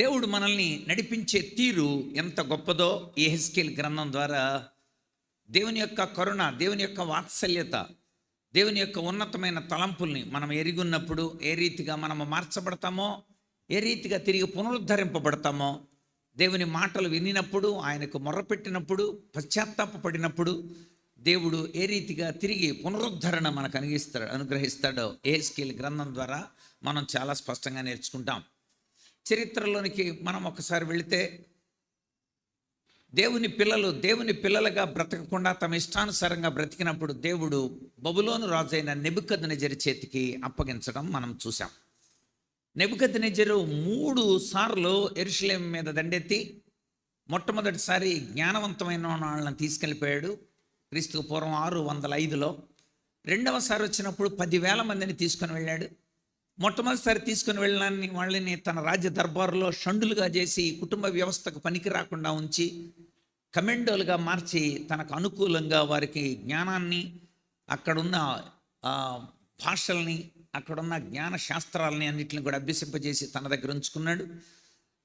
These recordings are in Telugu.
దేవుడు మనల్ని నడిపించే తీరు ఎంత గొప్పదో యెహెజ్కేలు గ్రంథం ద్వారా దేవుని యొక్క కరుణ, దేవుని యొక్క వాత్సల్యత, దేవుని యొక్క ఉన్నతమైన తలంపుల్ని మనం ఎరిగున్నప్పుడు ఏ రీతిగా మనము మార్చబడతామో, ఏ రీతిగా తిరిగి పునరుద్ధరింపబడతామో, దేవుని మాటలు వినినప్పుడు, ఆయనకు మొర్రపెట్టినప్పుడు, పశ్చాత్తాపపడినప్పుడు దేవుడు ఏ రీతిగా తిరిగి పునరుద్ధరణ మనకు అనుగ్రహిస్తాడో యెహెజ్కేలు గ్రంథం ద్వారా మనం చాలా స్పష్టంగా నేర్చుకుంటాం. చరిత్రలోనికి మనం ఒకసారి వెళితే దేవుని పిల్లలుగా బ్రతకకుండా తమ ఇష్టానుసారంగా బ్రతికినప్పుడు దేవుడు బబులోను రాజైన నెబుకద్నెజరు చేతికి అప్పగించడం మనం చూసాం. నెబుకద్నెజరు 3 సార్లు యెరూషలేము మీద దండెత్తి మొట్టమొదటిసారి జ్ఞానవంతమైన వాళ్ళని తీసుకెళ్ళిపోయాడు, క్రీస్తుకు పూర్వం 605లో. రెండవసారి వచ్చినప్పుడు 10,000 మందిని తీసుకొని వెళ్ళాడు. మొట్టమొదటిసారి తీసుకుని వెళ్ళాలని వాళ్ళని తన రాజ్య దర్బారులో షండులుగా చేసి కుటుంబ వ్యవస్థకు పనికి రాకుండా ఉంచి కమెండోలుగా మార్చి తనకు అనుకూలంగా వారికి జ్ఞానాన్ని, అక్కడున్న భాషల్ని, అక్కడున్న జ్ఞాన శాస్త్రాలని అన్నింటిని కూడా అభ్యసింపజేసి తన దగ్గర ఉంచుకున్నాడు.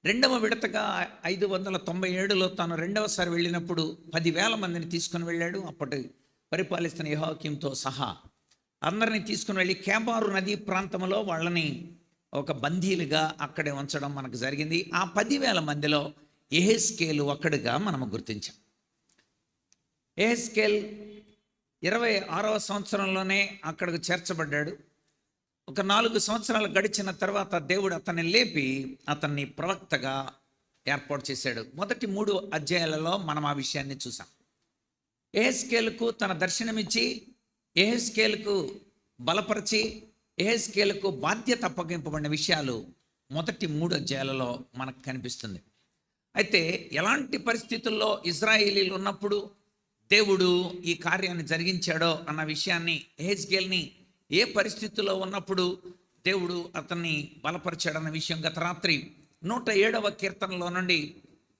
రెండవ విడతగా 597లో తాను రెండవసారి వెళ్ళినప్పుడు 10,000 మందిని తీసుకుని వెళ్ళాడు. అప్పటి పరిపాలిస్తున్న యెహోయాకీంతో సహా అందరినీ తీసుకుని వెళ్ళి కేబారు నదీ ప్రాంతంలో వాళ్ళని ఒక బందీలుగా అక్కడే ఉంచడం మనకు జరిగింది. ఆ 10,000 మందిలో యెహెజ్కేలు ఒక్కడిగా మనము గుర్తించాం. యెహెజ్కేలు 26వ సంవత్సరంలోనే అక్కడికి చేర్చబడ్డాడు. ఒక 4 సంవత్సరాలు గడిచిన తర్వాత దేవుడు అతన్ని లేపి అతన్ని ప్రవక్తగా ఏర్పాటు చేశాడు. మొదటి 3 అధ్యాయాలలో మనం ఆ విషయాన్ని చూసాం. యెహెజ్కేలుకు తన దర్శనమిచ్చి, యెహెజ్కేలుకు బలపరిచి, యెహెజ్కేలుకు బాధ్యత అప్పగింపబడిన విషయాలు మొదటి 3 అధ్యాయాలలో మనకు కనిపిస్తుంది. అయితే ఎలాంటి పరిస్థితుల్లో ఇజ్రాయేలీలు ఉన్నప్పుడు దేవుడు ఈ కార్యాన్ని జరిగించాడో అన్న విషయాన్ని, యెహెజ్కేలుని ఏ పరిస్థితుల్లో ఉన్నప్పుడు దేవుడు అతన్ని బలపరిచాడన్న విషయం గత రాత్రి 107వ కీర్తనలో నుండి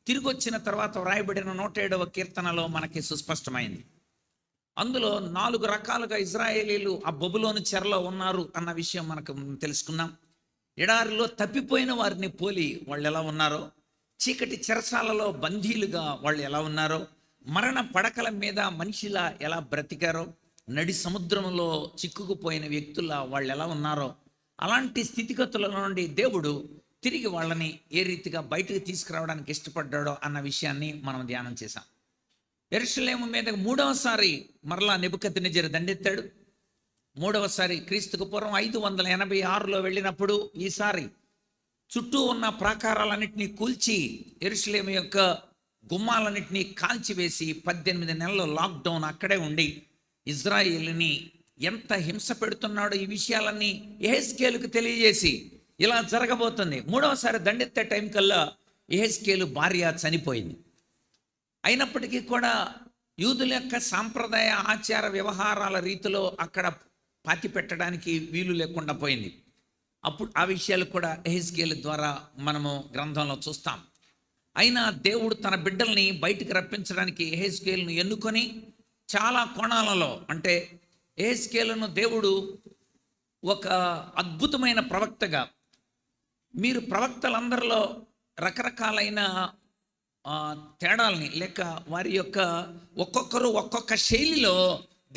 తిరిగి వచ్చిన తర్వాత వ్రాయబడిన 107వ కీర్తనలో మనకి సుస్పష్టమైంది. అందులో 4 రకాలుగా ఇజ్రాయేలీలు ఆ బబులోను చెరలో ఉన్నారు అన్న విషయం మనకు తెలుసుకున్నాం. ఎడారిలో తప్పిపోయిన వారిని పోలి వాళ్ళు ఎలా ఉన్నారో, చీకటి చెరసాలలో బందీలుగా వాళ్ళు ఎలా ఉన్నారో, మరణ పడకల మీద మనిషిలా ఎలా బ్రతికారో, నడి సముద్రంలో చిక్కుకుపోయిన వ్యక్తుల్లా వాళ్ళు ఎలా ఉన్నారో, అలాంటి స్థితిగతుల నుండి దేవుడు తిరిగి వాళ్ళని ఏ రీతిగా బయటకు తీసుకురావడానికి ఇష్టపడ్డాడో అన్న విషయాన్ని మనం ధ్యానం చేశాం. యెరూషలేము మీద 3వసారి మరలా నెబుకద్నెజరు దండెత్తాడు. 3వసారి క్రీస్తుకు పూర్వం 586లో వెళ్ళినప్పుడు ఈసారి చుట్టూ ఉన్న ప్రాకారాలన్నింటినీ కూల్చి యెరూషలేము యొక్క గుమ్మాలన్నింటినీ కాల్చివేసి 18 నెలలు లాక్డౌన్ అక్కడే ఉండి ఇజ్రాయేలుని ఎంత హింస పెడుతున్నాడో ఈ విషయాలన్నీ యెహెజ్కేలుకు తెలియజేసి ఇలా జరగబోతుంది. 3వసారి దండెత్తే టైం కల్లా యెహెజ్కేలు భార్య చనిపోయింది. అయినప్పటికీ కూడా యూదుల యొక్క సాంప్రదాయ ఆచార వ్యవహారాల రీతిలో అక్కడ పాతి పెట్టడానికి వీలు లేకుండా పోయింది. అప్పుడు ఆ విషయాలు కూడా యెహెజ్కేలు ద్వారా మనము గ్రంథంలో చూస్తాం. అయినా దేవుడు తన బిడ్డల్ని బయటికి రప్పించడానికి యెహెజ్కేలును ఎన్నుకొని చాలా కోణాలలో, అంటే యెహెజ్కేలును దేవుడు ఒక అద్భుతమైన ప్రవక్తగా, మీరు ప్రవక్తలందరిలో రకరకాలైన తేడాలని లేక వారి యొక్క ఒక్కొక్కరు ఒక్కొక్క శైలిలో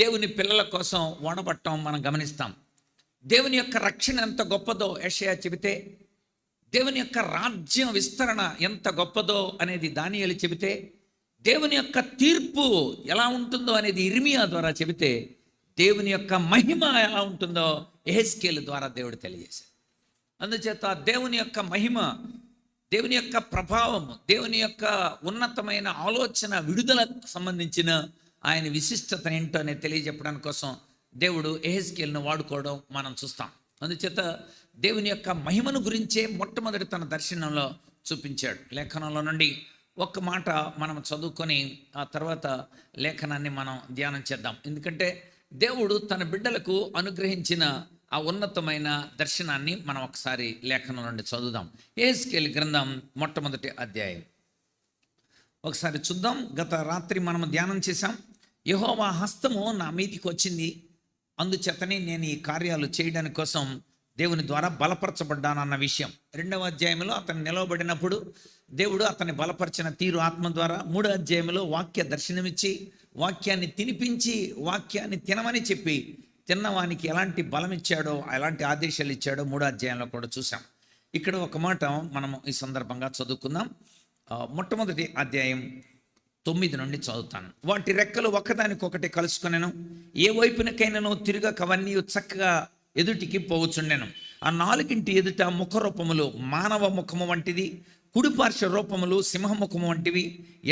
దేవుని పిల్లల కోసం వాడబట్టం మనం గమనిస్తాం. దేవుని యొక్క రక్షణ ఎంత గొప్పదో యెషయా చెబితే, దేవుని యొక్క రాజ్యం విస్తరణ ఎంత గొప్పదో అనేది దానియేలు చెబితే, దేవుని యొక్క తీర్పు ఎలా ఉంటుందో అనేది ఇర్మియా ద్వారా చెబితే, దేవుని యొక్క మహిమ ఎలా ఉంటుందో యెహెజ్కేలు ద్వారా దేవుడు తెలియజేశాడు. అందుచేత దేవుని యొక్క మహిమ, దేవుని యొక్క ప్రభావము, దేవుని యొక్క ఉన్నతమైన ఆలోచన, విడుదలకు సంబంధించిన ఆయన విశిష్టత ఏంటో అనేది తెలియజెప్పడానికి కోసం దేవుడు యెహెజ్కేలును వాడుకోవడం మనం చూస్తాం. అందుచేత దేవుని యొక్క మహిమను గురించే మొట్టమొదటి తన దర్శనంలో చూపించాడు. లేఖనంలో నుండి ఒక్క మాట మనం చదువుకొని ఆ తర్వాత లేఖనాన్ని మనం ధ్యానం చేద్దాం. ఎందుకంటే దేవుడు తన బిడ్డలకు అనుగ్రహించిన ఆ ఉన్నతమైన దర్శనాన్ని మనం ఒకసారి లేఖనం నుండి చదువుదాం. యెహెజ్కేలు గ్రంథం మొట్టమొదటి అధ్యాయం ఒకసారి చూద్దాం. గత రాత్రి మనం ధ్యానం చేశాం. యెహోవా హస్తము నా మీదికి వచ్చింది, అందుచేతనే నేను ఈ కార్యాలు చేయడానికి కోసం దేవుని ద్వారా బలపరచబడ్డానన్న విషయం. 2వ అధ్యాయంలో అతను నిలవబడినప్పుడు దేవుడు అతన్ని బలపరిచిన తీరు ఆత్మ ద్వారా. 3వ అధ్యాయంలో వాక్య దర్శనమిచ్చి వాక్యాన్ని తినిపించి వాక్యాన్ని తినమని చెప్పి తిన్నవానికి ఎలాంటి బలం ఇచ్చాడో, ఎలాంటి ఆదేశాలు ఇచ్చాడో 3వ అధ్యాయంలో కూడా చూసాం. ఇక్కడ ఒక మాట మనం ఈ సందర్భంగా చదువుకుందాం. మొట్టమొదటి అధ్యాయం 9 నుండి చదువుతాను. వాటి రెక్కలు ఒకదానికొకటి కలుసుకొనెను, ఏ వైపునకైనానో తిరగక అవన్నీ చక్కగా ఎదుటికి పోవచుండెను. ఆ 4 ఎదుట ముఖ రూపములు మానవ ముఖము వంటిది, కుడి పార్శ్వ రూపములు సింహముఖము వంటివి,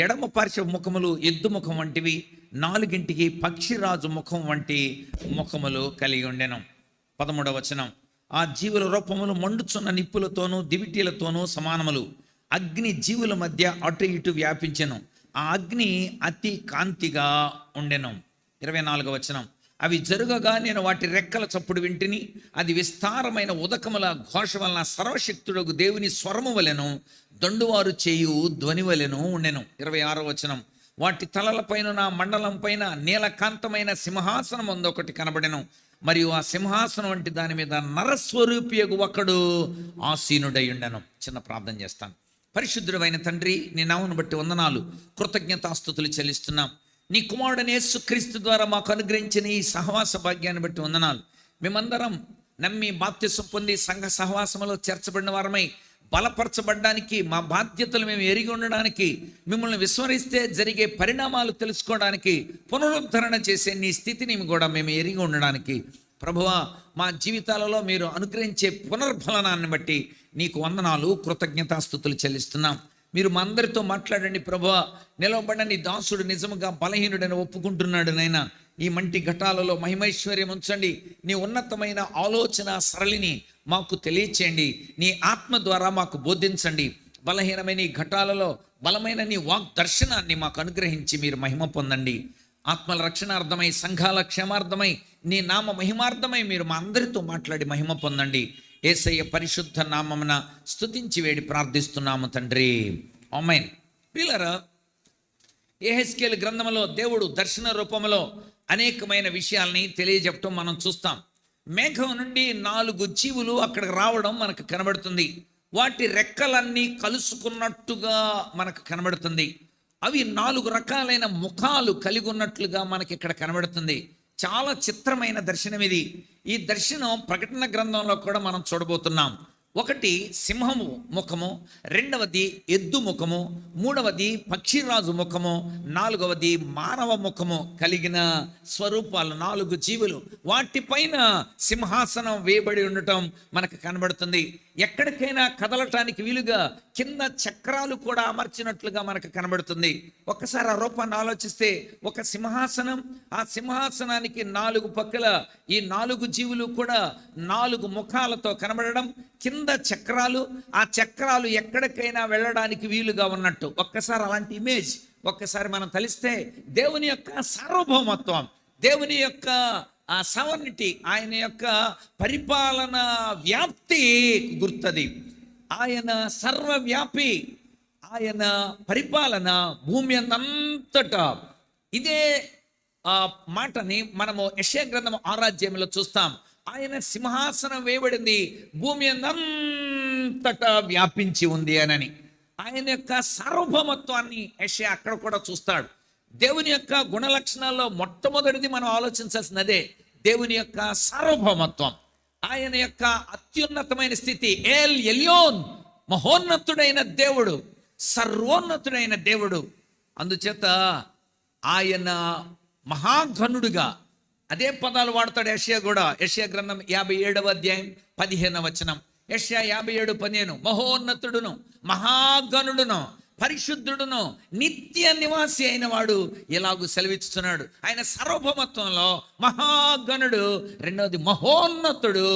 ఎడమ పార్శ్వ ముఖములు ఎద్దు ముఖం వంటివి, 4 పక్షిరాజు ముఖం వంటి ముఖములు కలిగి ఉండెను. 13వ వచనం. ఆ జీవుల రూపములు మండుచున్న నిప్పులతోనూ దివిటీలతోనూ సమానములు. అగ్ని జీవుల మధ్య అటు ఇటు వ్యాపించెను. ఆ అగ్ని అతి కాంతిగా ఉండెను. 24వ వచనం. అవి జరుగగా నేను వాటి రెక్కల చప్పుడు వింటిని. అది విస్తారమైన ఉదకముల ఘోష వలన సర్వశక్తుడకు దేవుని స్వరము వలెను, దొండువారు చేయు ధ్వని వలెను ఉండెను. 26వ వచనం. వాటి తలల పైన మండలం పైన నీలకాంతమైన సింహాసనం ఒకటి కనబడెను. మరియు ఆ సింహాసనం వంటి దాని మీద నరస్వరూపియగు ఒకడు ఆసీనుడై ఉండెను. చిన్న ప్రార్థన చేస్తాను. పరిశుద్ధుడైన తండ్రి, నీ నామమును బట్టి వందనాలు, కృతజ్ఞతాస్తుతులు చెల్లిస్తున్నాం. నీ కుమారుడైన యేసుక్రీస్తు ద్వారా మాకు అనుగ్రహించిన ఈ సహవాస భాగ్యాన్ని బట్టి వందనాలు. మేమందరం నమ్మి బాప్తిసం పొంది సంఘ సహవాసంలో చేర్చబడిన వారమై బలపరచబడ్డానికి, మా బాధ్యతలు మేము ఎరిగి ఉండడానికి, మిమ్మల్ని విస్మరిస్తే జరిగే పరిణామాలు తెలుసుకోవడానికి, పునరుద్ధరణ చేసే నీ స్థితిని కూడా మేము ఎరిగి ఉండడానికి ప్రభువా, మా జీవితాలలో మీరు అనుగ్రహించే పునర్ఫలనాన్ని బట్టి నీకు వందనాలు, కృతజ్ఞతాస్తుతులు చెల్లిస్తున్నాం. మీరు మా అందరితో మాట్లాడండి ప్రభువా. నిలవబడిన నీ దాసుడు నిజముగా బలహీనుడని ఒప్పుకుంటున్నాడు నైనా. ఈ మంటి ఘటాలలో మహిమైశ్వర్యం ఉంచండి. నీ ఉన్నతమైన ఆలోచన సరళిని మాకు తెలియచేయండి. నీ ఆత్మ ద్వారా మాకు బోధించండి. బలహీనమైన ఈ ఘటాలలో బలమైన నీ వాక్ దర్శనాన్ని మాకు అనుగ్రహించి మీరు మహిమ పొందండి. ఆత్మల రక్షణార్థమై, సంఘాల క్షేమార్థమై, నీ నామ మహిమార్థమై మీరు మా అందరితో మాట్లాడి మహిమ పొందండి. యేసయ్య పరిశుద్ధ నామమున స్తుతించి వేడి ప్రార్థిస్తున్నాము తండ్రి, ఆమేన్. ప్రియులారా, యెహెజ్కేలు గ్రంథంలో దేవుడు దర్శన రూపంలో అనేకమైన విషయాల్ని తెలియజెప్పటం మనం చూస్తాం. మేఘం నుండి 4 జీవులు అక్కడికి రావడం మనకు కనబడుతుంది. వాటి రెక్కలన్నీ కలుసుకున్నట్టుగా మనకు కనబడుతుంది. అవి 4 రకాలైన ముఖాలు కలిగి ఉన్నట్లుగా మనకి ఇక్కడ కనబడుతుంది. చాలా చిత్రమైన దర్శనం ఇది. ఈ దర్శనం ప్రకటన గ్రంథంలో కూడా మనం చూడబోతున్నాం. ఒకటి సింహము ముఖము, 2వది ఎద్దు ముఖము, 3వది పక్షిరాజు ముఖము, 4వది మానవ ముఖము కలిగిన స్వరూపాలు 4 జీవులు. వాటిపైన సింహాసనం వేయబడి ఉండటం మనకు కనబడుతుంది. ఎక్కడికైనా కదలటానికి వీలుగా కింద చక్రాలు కూడా అమర్చినట్లుగా మనకు కనబడుతుంది. ఒక్కసారి ఆ రూపాన్ని ఆలోచిస్తే, ఒక సింహాసనం, ఆ సింహాసనానికి 4 పక్కల ఈ 4 జీవులు కూడా 4 ముఖాలతో కనబడడం, కింద చక్రాలు, ఆ చక్రాలు ఎక్కడికైనా వెళ్ళడానికి వీలుగా ఉన్నట్టు. ఒక్కసారి అలాంటి ఇమేజ్ ఒక్కసారి మనం తలిస్తే, దేవుని యొక్క సార్వభౌమత్వం, దేవుని యొక్క ఆ సవర్నిటీ, ఆయన యొక్క పరిపాలన వ్యాప్తి గుర్తది. ఆయన సర్వవ్యాపి, ఆయన పరిపాలన భూమి అంతటా. ఇదే మాటని మనము యెషయా గ్రంథం 6వ అధ్యాయంలో చూస్తాం. ఆయన సింహాసనం వేయబడింది, భూమి అంతటా వ్యాపించి ఉంది అని. ఆయన యొక్క సార్వభౌమత్వాన్ని యెషయా అక్కడ కూడా చూస్తాడు. దేవుని యొక్క గుణలక్షణాల్లో మొట్టమొదటిది మనం ఆలోచించాల్సింది అదే, దేవుని యొక్క సార్వభౌమత్వం. ఆయన యొక్క అత్యున్నతమైన స్థితి, ఎల్ ఎల్యోన్, మహోన్నతుడైన దేవుడు, సర్వోన్నతుడైన దేవుడు. అందుచేత ఆయన మహాఘనుడుగా, అదే పదాలు వాడతాడు యెషయా కూడా. యెషయా గ్రంథం 57వ అధ్యాయం 15వ వచనం. యెషయా 57:15, మహోన్నతుడును, మహాగణుడును, పరిశుద్ధుడును, నిత్య నివాసి అయిన వాడు ఇలాగూ సెలవిస్తున్నాడు. ఆయన సార్వభౌమత్వంలో మహాగణుడు, 2వది మహోన్నతుడు,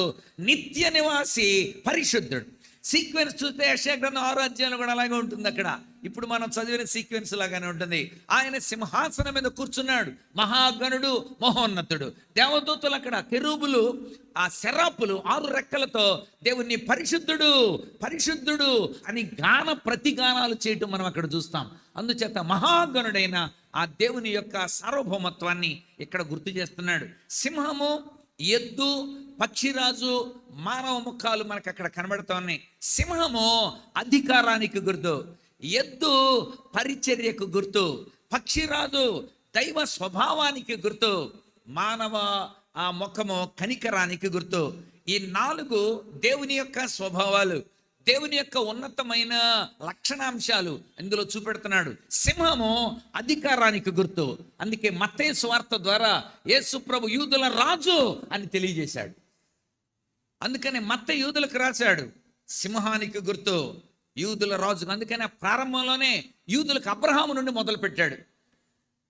నిత్య నివాసి, పరిశుద్ధుడు. సీక్వెన్స్ చూస్తే యెషయా గ్రంథం 6వ అధ్యాయంలో కూడా అలాగే ఉంటుంది. అక్కడ ఇప్పుడు మనం చదివిన సీక్వెన్స్ లాగానే ఉంటుంది. ఆయన సింహాసనం మీద కూర్చున్నాడు, మహాగణుడు, మహోన్నతుడు. దేవదూతలు అక్కడ కెరూబులు, ఆ శరాపులు 6 రెక్కలతో దేవుణ్ణి పరిశుద్ధుడు పరిశుద్ధుడు అని ప్రతిగానాలు చేయటం మనం అక్కడ చూస్తాం. అందుచేత మహాగణుడైన ఆ దేవుని యొక్క సార్వభౌమత్వాన్ని ఇక్కడ గుర్తు చేస్తున్నాడు. సింహము, ఎద్దు, పక్షిరాజు, మానవ ముఖాలు మనకు అక్కడ కనబడుతూ ఉన్నాయి. సింహము అధికారానికి గుర్తు, ఎద్దు పరిచర్యకు గుర్తు, పక్షిరాజు దైవ స్వభావానికి గుర్తు, మానవ ఆ ముఖము కనికరానికి గుర్తు. ఈ 4 దేవుని యొక్క స్వభావాలు, దేవుని యొక్క ఉన్నతమైన లక్షణాంశాలు ఇందులో చూపెడుతున్నాడు. సింహము అధికారానికి గుర్తు. అందుకే మత్తయి సువార్త ద్వారా యేసు ప్రభు యూదుల రాజు అని తెలియజేశాడు. అందుకని మత్తయి యూదులకు రాశాడు, సింహానికి గుర్తు యూదుల రాజు. అందుకని ఆ ప్రారంభంలోనే యూదులకు అబ్రహాము నుండి మొదలు పెట్టాడు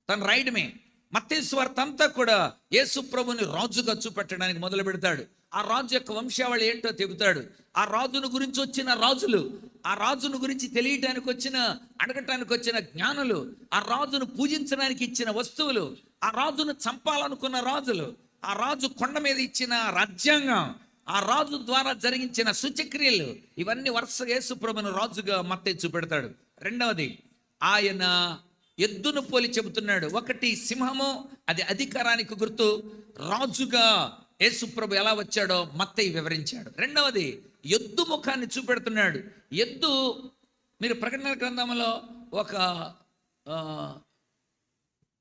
తను రాయడమే. మత్తయి సువార్త అంతా కూడా యేసు ప్రభుని రాజుగా చూపెట్టడానికి మొదలు పెడతాడు. ఆ రాజు యొక్క వంశావళి ఏంటో చెబుతాడు. ఆ రాజును గురించి వచ్చిన రాజులు, ఆ రాజును గురించి తెలియటానికి వచ్చిన, అడగటానికి వచ్చిన జ్ఞానులు, ఆ రాజును పూజించడానికి ఇచ్చిన వస్తువులు, ఆ రాజును చంపాలనుకున్న రాజులు, ఆ రాజు కొండ మీద ఇచ్చిన రాజ్యాంగం, ఆ రాజు ద్వారా జరిగించిన సూచక్రియలు, ఇవన్నీ వరుసగా యేసు ప్రభుని రాజుగా మత్తయి చూపెడతాడు. రెండవది, ఆయన ఎద్దును పోలి చెబుతున్నాడు. ఒకటి సింహము, అది అధికారానికి గుర్తు. రాజుగా యేసు ప్రభు ఎలా వచ్చాడో మత్తయి వివరించాడు. రెండవది, ఎద్దు ముఖాన్ని చూపెడుతున్నాడు. ఎద్దు, మీరు ప్రకటన గ్రంథంలో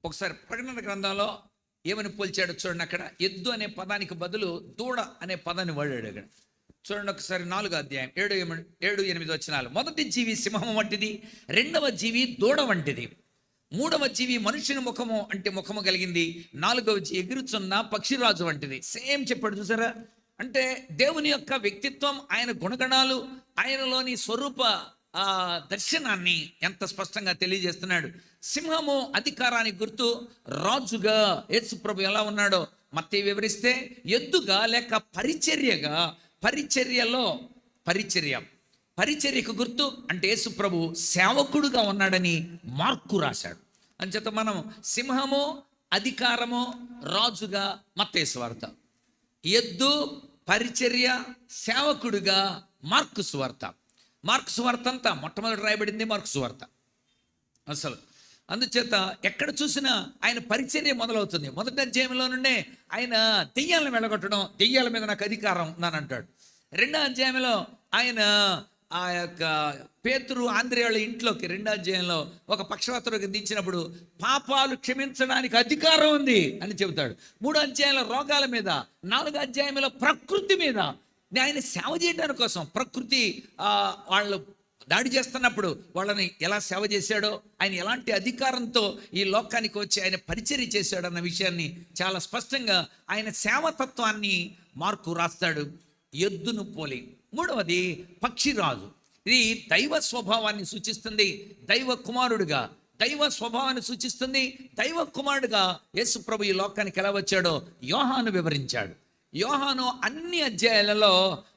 ఒకసారి ప్రకటన గ్రంథంలో ఏమని పోల్చాడో చూడండి. అక్కడ ఎద్దు అనే పదానికి బదులు దూడ అనే పదాన్ని వాడాడు. అక్కడ చూడండి ఒకసారి 4వ అధ్యాయం 7-8 వచనాలు. మొదటి జీవి సింహం వంటిది, రెండవ జీవి దూడ వంటిది, మూడవ జీవి మనుషుని ముఖము అంటే ముఖము కలిగింది, 4వ జీవి ఎగురుచున్న పక్షిరాజు వంటిది. సేమ్ చెప్పాడు చూసారా. అంటే దేవుని యొక్క వ్యక్తిత్వం, ఆయన గుణగణాలు, ఆయనలోని స్వరూప దర్శనాన్ని ఎంత స్పష్టంగా తెలియజేస్తున్నాడు. సింహము అధికారానికి గుర్తు. రాజుగా యేసు ప్రభు ఎలా ఉన్నాడో మత్తయి వివరిస్తే, ఎద్దుగా లేక పరిచర్యగా, పరిచర్యకు గుర్తు. అంటే యేసు ప్రభు సేవకుడుగా ఉన్నాడని మార్కు రాశాడు. అంచేత మనం సింహము, అధికారము, రాజుగా మత్తయి సువార్త, ఎద్దు, పరిచర్య, సేవకుడుగా మార్కు సువార్త. మార్కు సువార్త అంతా మొట్టమొదటి రాయబడింది మార్కు సువార్త అసలు. అందుచేత ఎక్కడ చూసినా ఆయన పరిచర్య మొదలవుతుంది. మొదటి అధ్యాయంలో నుండే ఆయన దెయ్యాలను వెళ్ళగొట్టడం, దెయ్యాల మీద నాకు అధికారం ఉందని అంటాడు. 2వ అధ్యాయంలో ఆయన ఆ యొక్క పేతురు ఆంద్రేయుల ఇంట్లోకి 2వ అధ్యాయంలో ఒక పక్షవాతం దించినప్పుడు పాపాలు క్షమించడానికి అధికారం ఉంది అని చెబుతాడు. 3వ అధ్యాయంలో రోగాల మీద, 4వ అధ్యాయంలో ప్రకృతి మీద ఆయన సేవ చేయడానికి కోసం, ప్రకృతి వాళ్ళు దాడి చేస్తున్నప్పుడు వాళ్ళని ఎలా సేవ చేశాడో, ఆయన ఎలాంటి అధికారంతో ఈ లోకానికి వచ్చి ఆయన పరిచర్య చేశాడు అన్న విషయాన్ని చాలా స్పష్టంగా ఆయన సేవతత్వాన్ని మార్కు రాస్తాడు. ఎద్దును పోలి. 3వది పక్షిరాజు. ఇది దైవ స్వభావాన్ని సూచిస్తుంది. దైవ కుమారుడుగా దైవ స్వభావాన్ని సూచిస్తుంది. దైవ కుమారుడుగా యేసు ప్రభు ఈ లోకానికి ఎలా వచ్చాడో యోహాను వివరించాడు. యోహాను అన్ని అధ్యాయాలలో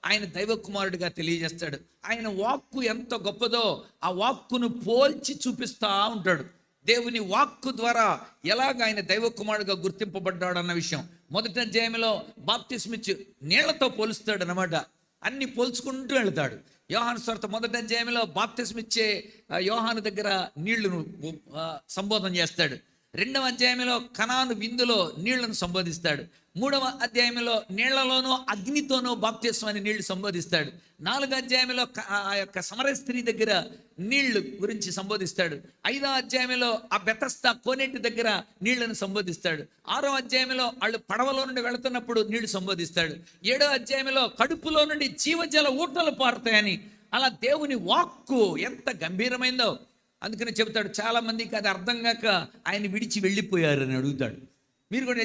ఆయన దైవ కుమారుడిగా తెలియజేస్తాడు. ఆయన వాక్కు ఎంత గొప్పదో ఆ వాక్కును పోల్చి చూపిస్తూ ఉంటాడు. దేవుని వాక్కు ద్వారా ఎలాగ ఆయన దైవ కుమారుడుగా గుర్తింపబడ్డాడు అన్న విషయం మొదటి అధ్యాయంలో బాప్తిస్మిచ్చి నీళ్లతో పోలుస్తాడు అన్నమాట. అన్ని పోల్చుకుంటూ వెళ్తాడు. యోహాను సువార్త మొదటి అధ్యాయంలో బాప్తిస్మిచ్చే యోహాను దగ్గర నీళ్లను సంబోధన చేస్తాడు. 2వ అధ్యాయంలో కనాను విందులో నీళ్లను సంబోధిస్తాడు. 3వ అధ్యాయంలో నీళ్లలోనూ అగ్నితోనూ బాప్తిస్మం అని నీళ్లు సంబోధిస్తాడు. 4వ అధ్యాయంలో ఆ యొక్క సమర స్త్రీ దగ్గర నీళ్లు గురించి సంబోధిస్తాడు. 5వ అధ్యాయంలో ఆ బెతస్తా కోనేటి దగ్గర నీళ్లను సంబోధిస్తాడు. 6వ అధ్యాయంలో వాళ్ళు పడవలో నుండి వెళుతున్నప్పుడు నీళ్లు సంబోధిస్తాడు. 7వ అధ్యాయంలో కడుపులో నుండి జీవజల ఊటలు పారుతాయని. అలా దేవుని వాక్కు ఎంత గంభీరమైందో అందుకని చెబుతాడు. చాలా మందికి అది అర్థం కాక ఆయన విడిచి వెళ్ళిపోయారు అని అడుగుతాడు. మీరు కూడా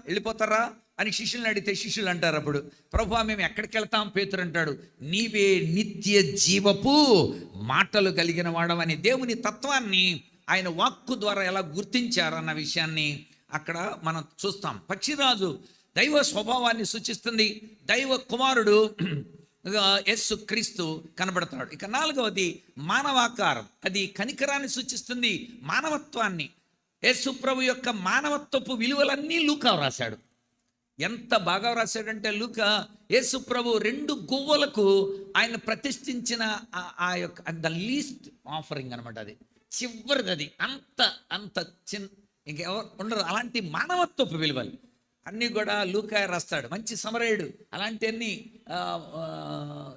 వెళ్ళిపోతారా అని శిష్యులను అడిగితే శిష్యులు అంటారు అప్పుడు, ప్రభువా మేము ఎక్కడికి వెళ్తాం? పేతురు అంటాడు, నీవే నిత్య జీవపు మాటలు కలిగిన వాడవని. దేవుని తత్వాన్ని ఆయన వాక్కు ద్వారా ఎలా గుర్తించారన్న విషయాన్ని అక్కడ మనం చూస్తాం. పక్షిరాజు దైవ స్వభావాన్ని సూచిస్తుంది. దైవ కుమారుడు యేసు క్రీస్తు కనబడతాడు. ఇక 4వది మానవాకారం. అది కనికరాన్ని సూచిస్తుంది, మానవత్వాన్ని. యేసు ప్రభు యొక్క మానవత్వపు విలువలన్నీ లూకా రాశాడు. ఎంత బాగా రాశాడంటే లూకా యేసు ప్రభు 2 గువ్వలకు ఆయన ప్రతిష్ఠించిన ఆ యొక్క ద లీస్ట్ ఆఫరింగ్ అనమాట. అది చివరిది. అది అంత చిన్న ఇంకెవరు ఉండరు అలాంటి మానవత్వపు విలువలు. అన్నీ కూడా లూకాయ రాస్తాడు, మంచి సమరయుడు, అలాంటి అన్ని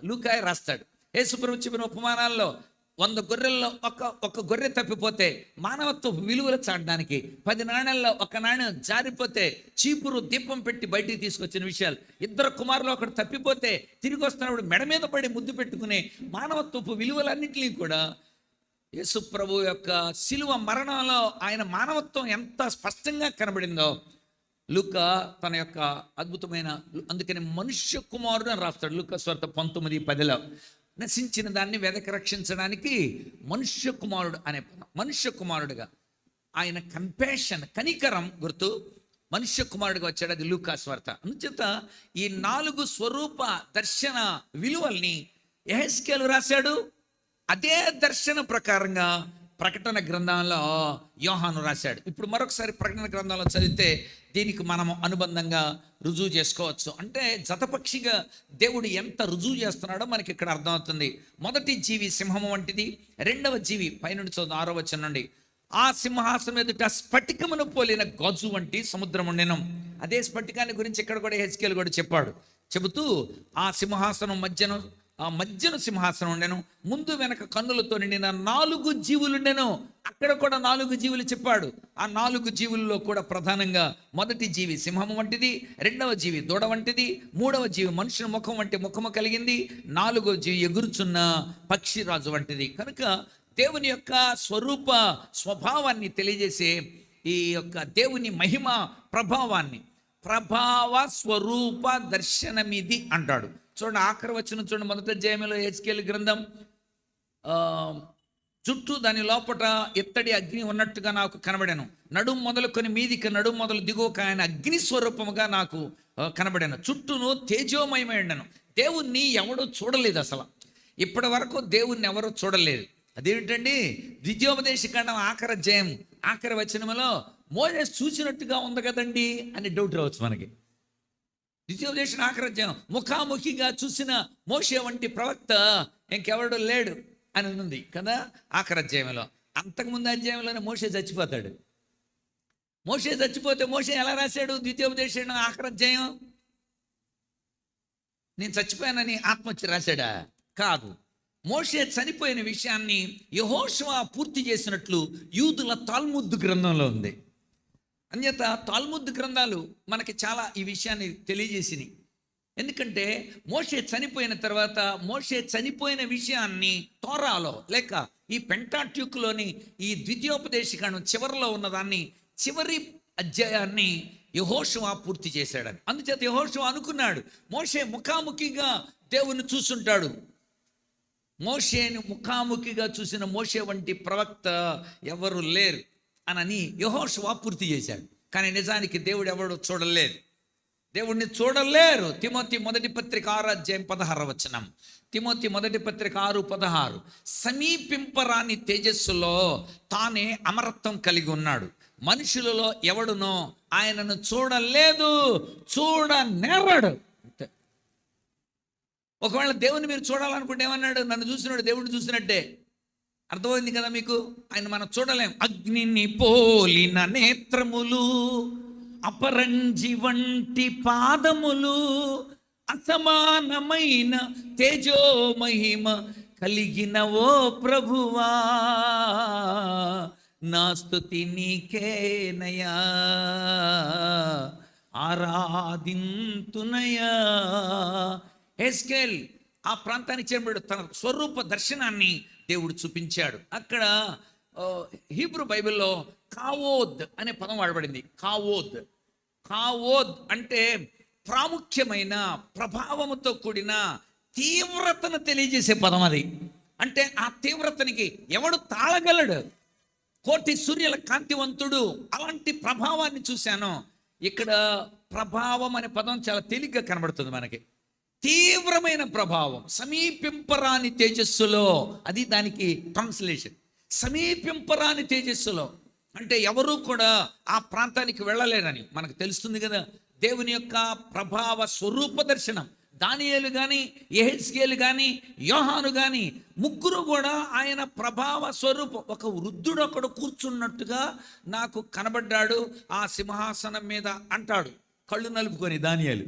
లూకాయ రాస్తాడు. యేసుప్రభు చెప్పిన ఉపమానాల్లో 100 గొర్రెల్లో ఒక గొర్రె తప్పిపోతే మానవత్వ విలువలు చాటడానికి, 10 నాణ్యాల్లో ఒక నాణ్యం జారిపోతే చీపురు దీపం పెట్టి బయటికి తీసుకొచ్చిన విషయాలు, 2 కుమారులు ఒకడు తప్పిపోతే తిరిగి వస్తున్నప్పుడు మెడ మీద పడి ముద్దు పెట్టుకునే మానవత్వపు విలువలన్నింటినీ కూడా యేసుప్రభు యొక్క శిలువ మరణంలో ఆయన మానవత్వం ఎంత స్పష్టంగా కనబడిందో లూకా తన యొక్క అద్భుతమైన, అందుకని మనుష్య కుమారుడు అని రాస్తాడు లూకా సువార్త 19:10లో. నశించిన దాన్ని వెదకి రక్షించడానికి మనుష్య కుమారుడు అనే పదం, మనుష్య కుమారుడుగా ఆయన కంపాషన్, కనికరం గుర్తు మనుష్య కుమారుడుగా వచ్చాడు. అది లూకా సువార్త. అందుచేత ఈ 4 స్వరూప దర్శన విలువల్ని యెహెజ్కేలు రాశాడు. అదే దర్శన ప్రకారంగా ప్రకటన గ్రంథంలో యోహాను రాశాడు. ఇప్పుడు మరొకసారి ప్రకటన గ్రంథంలో చదివితే దీనికి మనము అనుబంధంగా రుజువు చేసుకోవచ్చు. అంటే జతపక్షిగా దేవుడు ఎంత రుజువు చేస్తున్నాడో మనకి ఇక్కడ అర్థమవుతుంది. మొదటి జీవి సింహము వంటిది, రెండవ జీవి పైనుండి చదువు 6వ వచనం నుండి, ఆ సింహాసనం ఎదుట స్ఫటికమును పోలిన గాజు వంటి సముద్రం ఉండెను. అదే స్ఫటికాన్ని గురించి ఇక్కడ కూడా యెహెజ్కేలు కూడా చెబుతూ ఆ సింహాసనం మధ్యను సింహాసనం ఉండెను, ముందు వెనక కన్నులతో నిండిన 4 జీవులుండెను. అక్కడ కూడా 4 జీవులు చెప్పాడు. ఆ 4 జీవుల్లో కూడా ప్రధానంగా మొదటి జీవి సింహము వంటిది, రెండవ జీవి దూడ వంటిది, మూడవ జీవి మనుషుని ముఖం వంటి ముఖము కలిగింది, 4వ జీవి ఎగురుచున్న పక్షిరాజు వంటిది. కనుక దేవుని యొక్క స్వభావాన్ని తెలియజేసే ఈ యొక్క దేవుని మహిమ ప్రభావ స్వరూప దర్శనమిది అంటాడు. చూడండి, ఆఖరి వచనం చూడండి, మొదటి అధ్యాయంలో యెహెజ్కేలు గ్రంథం, చుట్టూ దాని లోపట ఎత్తడి అగ్ని ఉన్నట్టుగా నాకు కనబడాను, నడుము మొదలుకొని మీదికి నడుము మొదలు దిగువక ఆయన అగ్ని స్వరూపముగా నాకు కనబడాను, చుట్టూను తేజోమయమై ఉండను. దేవుణ్ణి ఎవడూ చూడలేదు, అసలు ఇప్పటి వరకు దేవుణ్ణి ఎవరూ చూడలేదు. అదేమిటండి, ద్వితీయోపదేశకాండం ఆఖరి అధ్యాయం ఆఖరి వచనంలో మోసే చూసినట్టుగా ఉంది కదండి అని డౌట్ రావచ్చు మనకి. ద్వితీయోపదేశం ఆఖరి అధ్యాయం ముఖాముఖిగా చూసిన మోషే వంటి ప్రవక్త ఇంకెవడు లేడు అని ఉంది కదా ఆఖరి అధ్యాయంలో. అంతకుముందు అధ్యాయంలోనే మోషే చచ్చిపోతాడు. మోషే చచ్చిపోతే మోషే ఎలా రాశాడు ద్వితీయోపదేశం ఆఖరి అధ్యాయం? నేను చచ్చిపోయానని ఆత్మహత్య రాశాడా? కాదు. మోషే చనిపోయిన విషయాన్ని యెహోషువ పూర్తి చేసినట్లు యూదుల తాల్ముద్ గ్రంథంలో ఉంది. అన్యత తాల్ముద్ గ్రంథాలు మనకి చాలా ఈ విషయాన్ని తెలియజేసినాయి. ఎందుకంటే మోషే చనిపోయిన తర్వాత మోషే చనిపోయిన విషయాన్ని తోరాలో లేక ఈ పెంటాట్యూక్లోని ఈ ద్వితీయోపదేశకాండం చివరిలో ఉన్నదాన్ని, చివరి అధ్యాయాన్ని యెహోషువ పూర్తి చేశాడని. అందుచేత యెహోషువ అనుకున్నాడు, మోషే ముఖాముఖిగా దేవుని చూసుంటాడు. మోషేని ముఖాముఖిగా చూసిన మోషే వంటి ప్రవక్త ఎవరు లేరు అని యెహోషువ పూర్తి చేశాడు. కానీ నిజానికి దేవుడు ఎవడు చూడలేదు, దేవుడిని చూడలేరు. తిమోతి మొదటి పత్రిక 6వ అధ్యాయం 16వ వచనం, తిమోతి మొదటి పత్రిక 6:16, సమీపింపరాని తేజస్సులో తానే అమరత్వం కలిగి ఉన్నాడు, మనుషులలో ఎవడునో ఆయనను చూడలేదు, చూడనేరడు. ఒకవేళ దేవుని మీరు చూడాలనుకుంటే ఏమన్నాడు? నన్ను చూసినాడు దేవుడిని చూసినట్టే. అర్థమైంది కదా మీకు? ఆయన మనం చూడలేం. అగ్నిని పోలిన నేత్రములు, అపరంజి వంటి పాదములు, అసమానమైన తేజోమహిమ కలిగిన ఓ ప్రభువా, నా స్తుతి నీకేనయా, ఆరాధింతునయా. యెహెజ్కేలు ఆ ప్రాంతానికి చేరుబడి తన స్వరూప దర్శనాన్ని దేవుడు చూపించాడు. అక్కడ హీబ్రూ బైబిల్లో కావోద్ అనే పదం వాడబడింది. కావోద్ అంటే ప్రాముఖ్యమైన ప్రభావముతో కూడిన తీవ్రతను తెలియజేసే పదం అది. అంటే ఆ తీవ్రతనికి ఎవడు తాళగలడు? కోటి సూర్యుల కాంతివంతుడు, అలాంటి ప్రభావాన్ని చూశాను. ఇక్కడ ప్రభావం అనే పదం చాలా తేలిగ్గా కనబడుతుంది మనకి. తీవ్రమైన ప్రభావం, సమీపింపరాని తేజస్సులో, అది దానికి ట్రాన్స్లేషన్. సమీపింపరాని తేజస్సులో అంటే ఎవరూ కూడా ఆ ప్రాంతానికి వెళ్ళలేరని మనకు తెలుస్తుంది కదా. దేవుని యొక్క ప్రభావ స్వరూప దర్శనం దానియేలు కానీ, యెహెజ్కేలు కానీ, యోహాను కానీ ముగ్గురు కూడా ఆయన ప్రభావ స్వరూపం. ఒక వృద్ధుడు ఒకడు కూర్చున్నట్టుగా నాకు కనబడ్డాడు ఆ సింహాసనం మీద అంటాడు. కళ్ళు నలుపుకొని దానియేలు.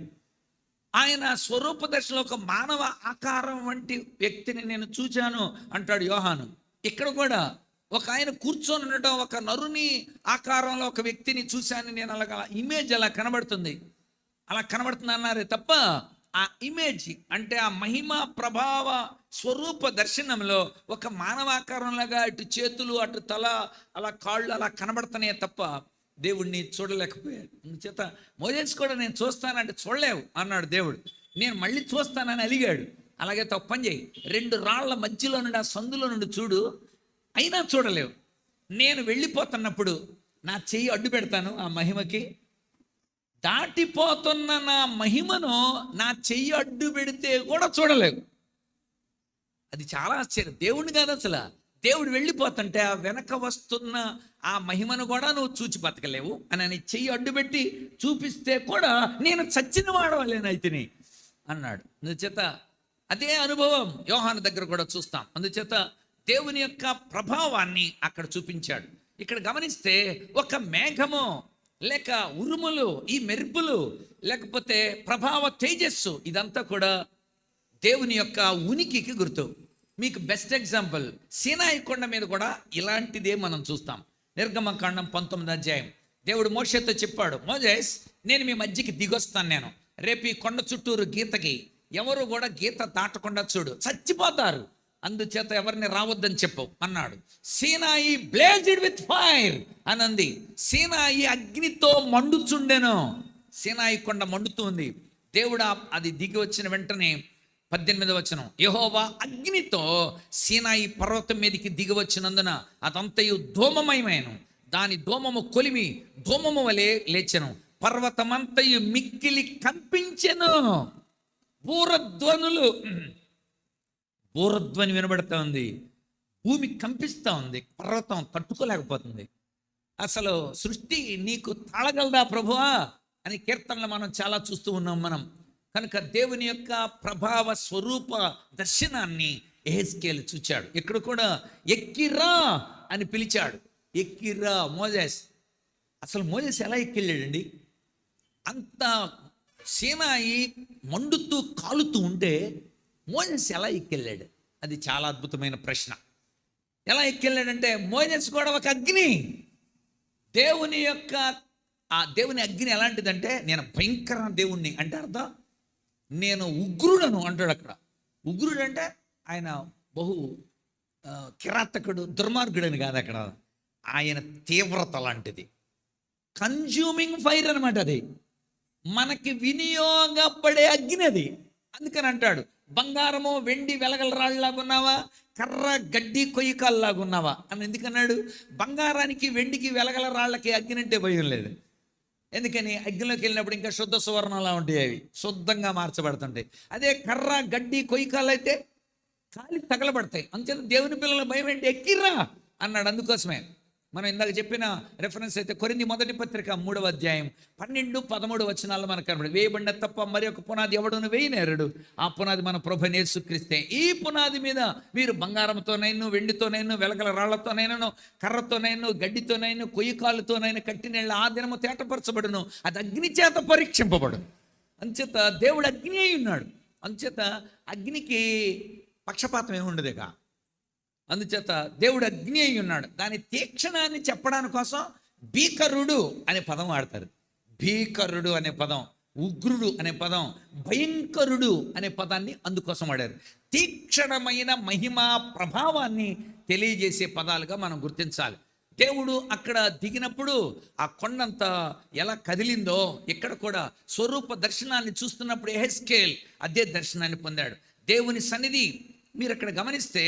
ఆయన స్వరూప దర్శనంలో ఒక మానవ ఆకారం వంటి వ్యక్తిని నేను చూశాను అంటాడు యోహాను. ఇక్కడ కూడా ఒక ఆయన కూర్చొని ఉండటం, ఒక నరుని ఆకారంలో ఒక వ్యక్తిని చూశాను నేను, అలాగా ఇమేజ్ అలా కనబడుతుంది, అలా కనబడుతుంది అన్నారే తప్ప ఆ ఇమేజ్ అంటే ఆ మహిమ ప్రభావ స్వరూప దర్శనంలో ఒక మానవాకారంలాగా ఇటు చేతులు అటు తల అలా కాళ్ళు అలా కనబడుతున్నాయే తప్ప దేవుడిని చూడలేకపోయాడు. అందుచేత మోజేస్ కూడా నేను చూస్తానంటే చూడలేవు అన్నాడు దేవుడు. నేను మళ్ళీ చూస్తానని అలిగాడు. అలాగే తప్పని చేయి, 2 రాళ్ల మధ్యలో నుండి ఆ సందులో నుండి చూడు, అయినా చూడలేవు. నేను వెళ్ళిపోతున్నప్పుడు నా చెయ్యి అడ్డు పెడతాను ఆ మహిమకి, దాటిపోతున్న నా మహిమను నా చెయ్యి అడ్డు పెడితే కూడా చూడలేవు. అది చాలా ఆశ్చర్యం. దేవుడిని కాదు అసలు, దేవుడు వెళ్ళిపోతుంటే ఆ వెనక వస్తున్న ఆ మహిమను కూడా నువ్వు చూచి బతకలేవు అని చెయ్యి అడ్డుపెట్టి చూపిస్తే కూడా నేను చచ్చిన వాడవాలేనైతిని అన్నాడు. అందుచేత అదే అనుభవం యోహాను దగ్గర కూడా చూస్తాం. అందుచేత దేవుని యొక్క ప్రభావాన్ని అక్కడ చూపించాడు. ఇక్కడ గమనిస్తే ఒక మేఘము లేక ఉరుములు, ఈ మెరుపులు, లేకపోతే ప్రభావ తేజస్సు, ఇదంతా కూడా దేవుని యొక్క ఉనికికి గుర్తు. మీకు బెస్ట్ ఎగ్జాంపుల్ సీనాయి కొండ మీద కూడా ఇలాంటిదే మనం చూస్తాం. నిర్గమకాండం 19వ అధ్యాయం దేవుడు మోషేతో చెప్పాడు, మోజేస్ నేను మీ మధ్యకి దిగొస్తాను, నేను రేపు ఈ కొండ చుట్టూరు గీతకి ఎవరు కూడా గీత దాటకుండా చూడు, చచ్చిపోతారు, అందుచేత ఎవరిని రావద్దని చెప్పు అన్నాడు. సీనాయి బ్లేజ్డ్ విత్ ఫైర్ అనంది. సీనాయి అగ్నితో మండుచుండెను. సీనాయి కొండ మండుతుంది. దేవుడు అది దిగి వచ్చిన వెంటనే 18వ వచనం, యెహోవా అగ్నితో సీనాయి పర్వతం మీదకి దిగి వచ్చినందున అదంతయు ధూమమయమేను, దాని ధూమము కొలిమి ధూమము వలె లేచెను, పర్వతమంతయు మిక్కిలి కంపించెను. బూరధ్వని వినబడతా ఉంది, భూమి కంపిస్తూ ఉంది, పర్వతం తట్టుకోలేకపోతుంది. అసలు సృష్టి నీకు తాళగలదా ప్రభువా అని కీర్తనలు మనం చాలా చూస్తూ ఉన్నాం మనం. కనుక దేవుని యొక్క ప్రభావ స్వరూప దర్శనాన్ని యెహెజ్కేలు చూచాడు. ఇక్కడ కూడా ఎక్కిరా అని పిలిచాడు. ఎక్కిరా మోజేస్. అసలు మోజేస్ ఎలా ఎక్కెళ్ళాడండి? అంత సీనాయి మండుతూ కాలుతూ ఉంటే మోజేస్ ఎలా ఎక్కెళ్ళాడు? అది చాలా అద్భుతమైన ప్రశ్న. ఎలా ఎక్కెళ్ళాడంటే మోజేస్ కూడా ఒక అగ్ని, దేవుని యొక్క ఆ దేవుని అగ్ని ఎలాంటిదంటే నేను భయంకర దేవుణ్ణి అంటే అర్థం, నేను ఉగ్రుడను అంటాడు. అక్కడ ఉగ్రుడు అంటే ఆయన బహు కిరాతకుడు, దుర్మార్గుడు అని కాదు, అక్కడ ఆయన తీవ్రత లాంటిది, కన్జ్యూమింగ్ ఫైర్ అనమాట. అది మనకి వినియోగపడే అగ్ని అది. అందుకని అంటాడు, బంగారము వెండి వెలగల రాళ్ళలాగా ఉన్నావా, కర్ర గడ్డి కొయ్యకాల్లాగా ఉన్నావా అని ఎందుకన్నాడు? బంగారానికి వెండికి వెలగల రాళ్ళకి అగ్ని అంటే భయం లేదు. ఎందుకని? అగ్నిలోకి వెళ్ళినప్పుడు ఇంకా శుద్ధ సువర్ణలా ఉంటాయి, అవి శుద్ధంగా మార్చబడుతుంటాయి. అదే కర్ర గడ్డి కొయ్యకాలు అయితే కాలి తగలబడతాయి. అంతేత దేవుని పిల్లల భయం ఏంటి? ఎక్కిర్రా అన్నాడు. అందుకోసమే మనం ఇందాక చెప్పిన రెఫరెన్స్ అయితే కొరింథీ మొదటి పత్రిక 3వ అధ్యాయం 12-13 వచనాల్లో మనకు కనబడి, వేయబడిన తప్ప మరి ఒక పునాది ఎవడును వేయనేరడు, ఆ పునాది మన ప్రభువైన యేసుక్రీస్తే. ఈ పునాది మీద మీరు బంగారంతోనైనా వెండితోనైనా వెలగల రాళ్లతోనైనా కర్రతోనైనా గడ్డితోనైనా కొయ్యకాలతోనైనా కట్టినళ్ళ ఆ దినము తేటపరచబడును, అది అగ్ని చేత పరీక్షింపబడు. అంచేత దేవుడు అగ్ని అయి ఉన్నాడు. అంచేత అగ్నికి పక్షపాతం ఏముండదుగా. అందుచేత దేవుడు అగ్ని అయి ఉన్నాడు. దాని తీక్షణాన్ని చెప్పడానికి కోసం భీకరుడు అనే పదం వాడతారు. భీకరుడు అనే పదం, ఉగ్రుడు అనే పదం, భయంకరుడు అనే పదాన్ని అందుకోసం వాడారు. తీక్షణమైన మహిమా ప్రభావాన్ని తెలియజేసే పదాలుగా మనం గుర్తించాలి. దేవుడు అక్కడ దిగినప్పుడు ఆ కొండంతా ఎలా కదిలిందో ఇక్కడ కూడా స్వరూప దర్శనాన్ని చూస్తున్నప్పుడు యెహెజ్కేల్ అదే దర్శనాన్ని పొందాడు. దేవుని సన్నిధి మీరు అక్కడ గమనిస్తే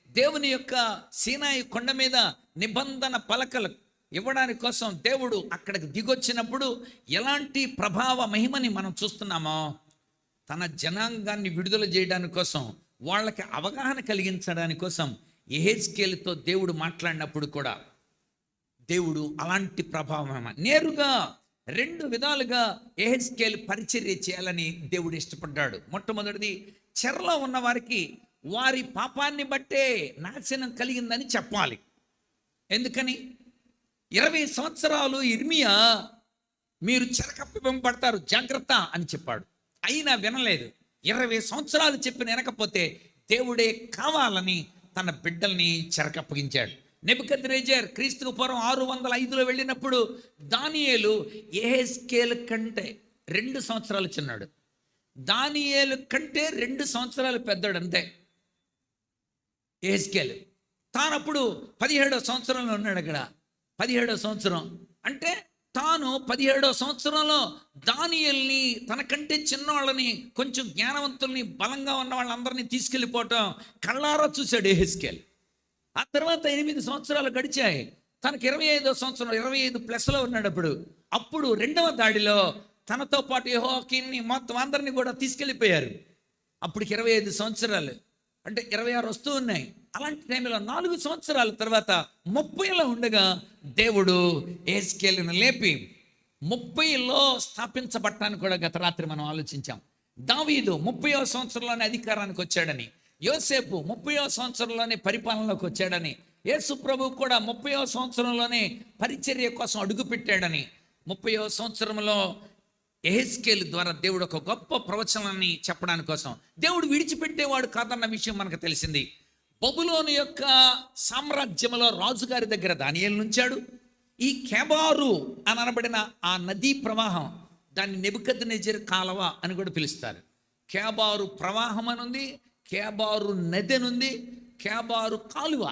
దేవుని యొక్క సీనాయి కొండ మీద నిబంధన పలకలు ఇవ్వడానికి కోసం దేవుడు అక్కడికి దిగొచ్చినప్పుడు ఎలాంటి ప్రభావ మహిమని మనం చూస్తున్నామో, తన జనాంగాన్ని విడుదల చేయడానికి కోసం, వాళ్ళకి అవగాహన కలిగించడానికి కోసం యెహెజ్కేలుతో దేవుడు మాట్లాడినప్పుడు కూడా దేవుడు అలాంటి ప్రభావం నేరుగా 2 విధాలుగా యెహెజ్కేలు పరిచర్య చేయాలని దేవుడు ఇష్టపడ్డాడు. మొట్టమొదటిది, చెరలో ఉన్న వారికి వారి పాపాన్ని బట్టే నాశనం కలిగిందని చెప్పాలి. ఎందుకని? 20 సంవత్సరాలు ఇర్మియా మీరు చెరకప్పబడతారు, జాగ్రత్త అని చెప్పాడు. అయినా వినలేదు. 20 సంవత్సరాలు చెప్పిన వినకపోతే దేవుడే కావాలని తన బిడ్డల్ని చెరకప్పగించాడు. నెబుకద్నెజర్ క్రీస్తుకు పూర్వం 605లో వెళ్ళినప్పుడు దానియేలు యెహెజ్కేలు కంటే 2 సంవత్సరాలు చిన్నాడు. దానియేలు కంటే 2 సంవత్సరాలు పెద్దాడు అంతే యెహెజ్కేలు. తానప్పుడు 17వ సంవత్సరంలో ఉన్నాడు. అక్కడ 17వ సంవత్సరం అంటే తాను 17వ సంవత్సరంలో దానియేలుని, తనకంటే చిన్నవాళ్ళని, కొంచెం జ్ఞానవంతుల్ని, బలంగా ఉన్న వాళ్ళందరినీ తీసుకెళ్ళిపోవటం కళ్ళారా చూశాడు యెహెజ్కేలు. ఆ తర్వాత 8 సంవత్సరాలు గడిచాయి. తనకు 25వ సంవత్సరం 25+లో ఉన్నాడు. అప్పుడు 2వ దాడిలో తనతో పాటు యెహోయాకీన్ని మొత్తం అందరినీ కూడా తీసుకెళ్ళిపోయారు. అప్పటికి 25 సంవత్సరాలు అంటే 26 వస్తూ ఉన్నాయి. అలాంటి టైంలో 4 సంవత్సరాల తర్వాత 30లో ఉండగా దేవుడు యెహెజ్కేలును లేపి 30లో స్థాపించబట్టాన్ని కూడా గత రాత్రి మనం ఆలోచించాం. దావీదు 30వ సంవత్సరంలోనే అధికారానికి వచ్చాడని, యోసేపు 30వ సంవత్సరంలోనే పరిపాలనలోకి వచ్చాడని, యేసు ప్రభు కూడా 30వ సంవత్సరంలోనే పరిచర్య కోసం అడుగుపెట్టాడని, 30వ సంవత్సరంలో యెహెజ్కేలు ద్వారా దేవుడు ఒక గొప్ప ప్రవచనాన్ని చెప్పడానికి కోసం దేవుడు విడిచిపెట్టేవాడు కాదన్న విషయం మనకు తెలిసింది. బబులోను యొక్క సామ్రాజ్యంలో రాజుగారి దగ్గర దానియేలును ఉంచాడు. ఈ కెబారు అని అనబడిన ఆ నదీ ప్రవాహం, దాన్ని నెబుకద్నెజర్ కాలవ అని కూడా పిలుస్తారు. కెబారు ప్రవాహం అని ఉంది, కెబారు నది అని ఉంది, కెబారు కాలువ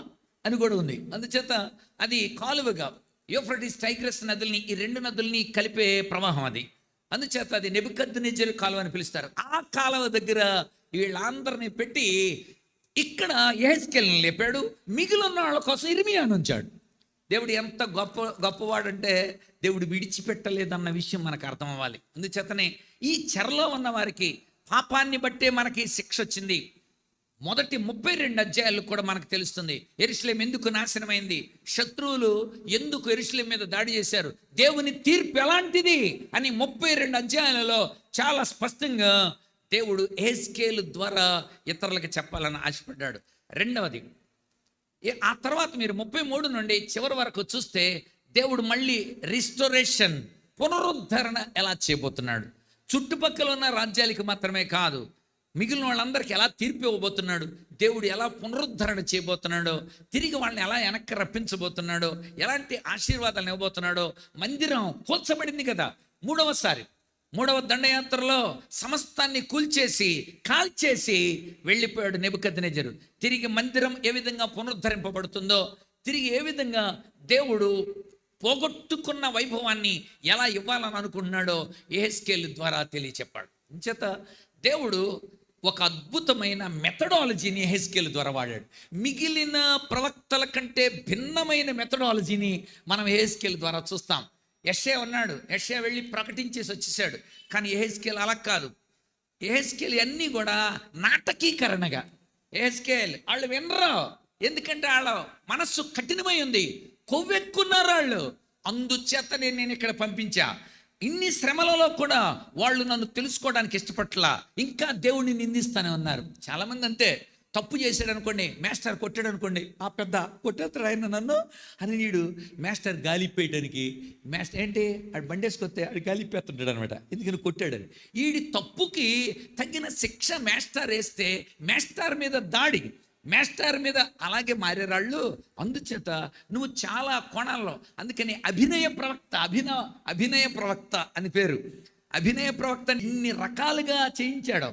అని కూడా ఉంది. అందుచేత అది కాలువగా యూఫ్రటీస్ టైగ్రస్ నదుల్ని, ఈ 2 నదుల్ని కలిపే ప్రవాహం అది. అందుచేత అది నెబుకద్నెజర్ కాలువ అని పిలుస్తారు. ఆ కాలువ దగ్గర వీళ్ళందరినీ పెట్టి ఇక్కడ యెహెజ్కేలును లేపాడు. మిగిలిన వాళ్ళ కోసం ఇర్మియాను ఉంచాడు. దేవుడు ఎంత గొప్పవాడంటే దేవుడు విడిచిపెట్టలేదన్న విషయం మనకు అర్థం అవ్వాలి. అందుచేతనే ఈ చెరలో ఉన్న వారికి పాపాన్ని బట్టే మనకి శిక్ష వచ్చింది. మొదటి 32 అధ్యాయాలు కూడా మనకు తెలుస్తుంది. యెరూషలేము ఎందుకు నాశనమైంది, శత్రువులు ఎందుకు యెరూషలేము మీద దాడి చేశారు, దేవుని తీర్పు ఎలాంటిది అని 32 అధ్యాయాలలో చాలా స్పష్టంగా దేవుడు యెహెజ్కేలు ద్వారా ఇతరులకు చెప్పాలని ఆశపడ్డాడు. రెండవది, ఆ తర్వాత మీరు 33 నుండి చివరి వరకు చూస్తే దేవుడు మళ్ళీ రిస్టోరేషన్, పునరుద్ధరణ ఎలా చేయబోతున్నాడు. చుట్టుపక్కల ఉన్న రాజ్యాలకి మాత్రమే కాదు, మిగిలిన వాళ్ళందరికీ ఎలా తీర్పు ఇవ్వబోతున్నాడు, దేవుడు ఎలా పునరుద్ధరణ చేయబోతున్నాడో, తిరిగి వాళ్ళని ఎలా వెనక్కి రప్పించబోతున్నాడో, ఎలాంటి ఆశీర్వాదాలను ఇవ్వబోతున్నాడో. మందిరం కూల్చబడింది కదా మూడవసారి, 3వ దండయాత్రలో సమస్తాన్ని కూల్చేసి కాల్చేసి వెళ్ళిపోయాడు నెబుకద్నెజరు. తిరిగి మందిరం ఏ విధంగా పునరుద్ధరింపబడుతుందో, తిరిగి ఏ విధంగా దేవుడు పోగొట్టుకున్న వైభవాన్ని ఎలా ఇవ్వాలని అనుకుంటున్నాడో యెహెజ్కేలు ద్వారా తెలియచెప్పాడు. చేత దేవుడు ఒక అద్భుతమైన మెథడాలజీని యెహెజ్కేలు ద్వారా వాడాడు. మిగిలిన ప్రవక్తల కంటే భిన్నమైన మెథడాలజీని మనం యెహెజ్కేలు ద్వారా చూస్తాం. యెషయా ఉన్నాడు, యెషయా వెళ్ళి ప్రకటించేసి వచ్చేసాడు. కానీ యెహెజ్కేలు అలా కాదు. యెహెజ్కేలు అన్నీ కూడా నాటకీకరణగా, యెహెజ్కేలు వాళ్ళు వినరు, ఎందుకంటే వాళ్ళ మనస్సు కఠినమై ఉంది, కొవ్వెక్కున్నారు వాళ్ళు. అందుచేతనే నేను ఇక్కడ పంపించా. ఇన్ని శ్రమలలో కూడా వాళ్ళు నన్ను తెలుసుకోవడానికి ఇష్టపట్లా, ఇంకా దేవుడిని నిందిస్తానే ఉన్నారు. చాలామంది అంతే, తప్పు చేశాడు అనుకోండి, మాస్టర్ కొట్టాడు అనుకోండి, ఆ పెద్ద కొట్టేస్తాడు ఆయన నన్ను అని, నీడు మాస్టర్ గాలిపోయడానికి, మాస్టర్ ఏంటి ఆడు బండేసుకొస్తే ఆడు గాలిపోతుంటాడు అనమాట, ఎందుకని కొట్టాడని. వీడి తప్పుకి తగిన శిక్ష మాస్టర్ వేస్తే మాస్టర్ మీద దాడి, మాస్టర్ మీద అలాగే మారేరాళ్ళు. అందుచేత నువ్వు చాలా కోణాల్లో, అందుకని అభినయ ప్రవక్త అని పేరు. అభినయ ప్రవక్త ఇన్ని రకాలుగా చేయించాడు.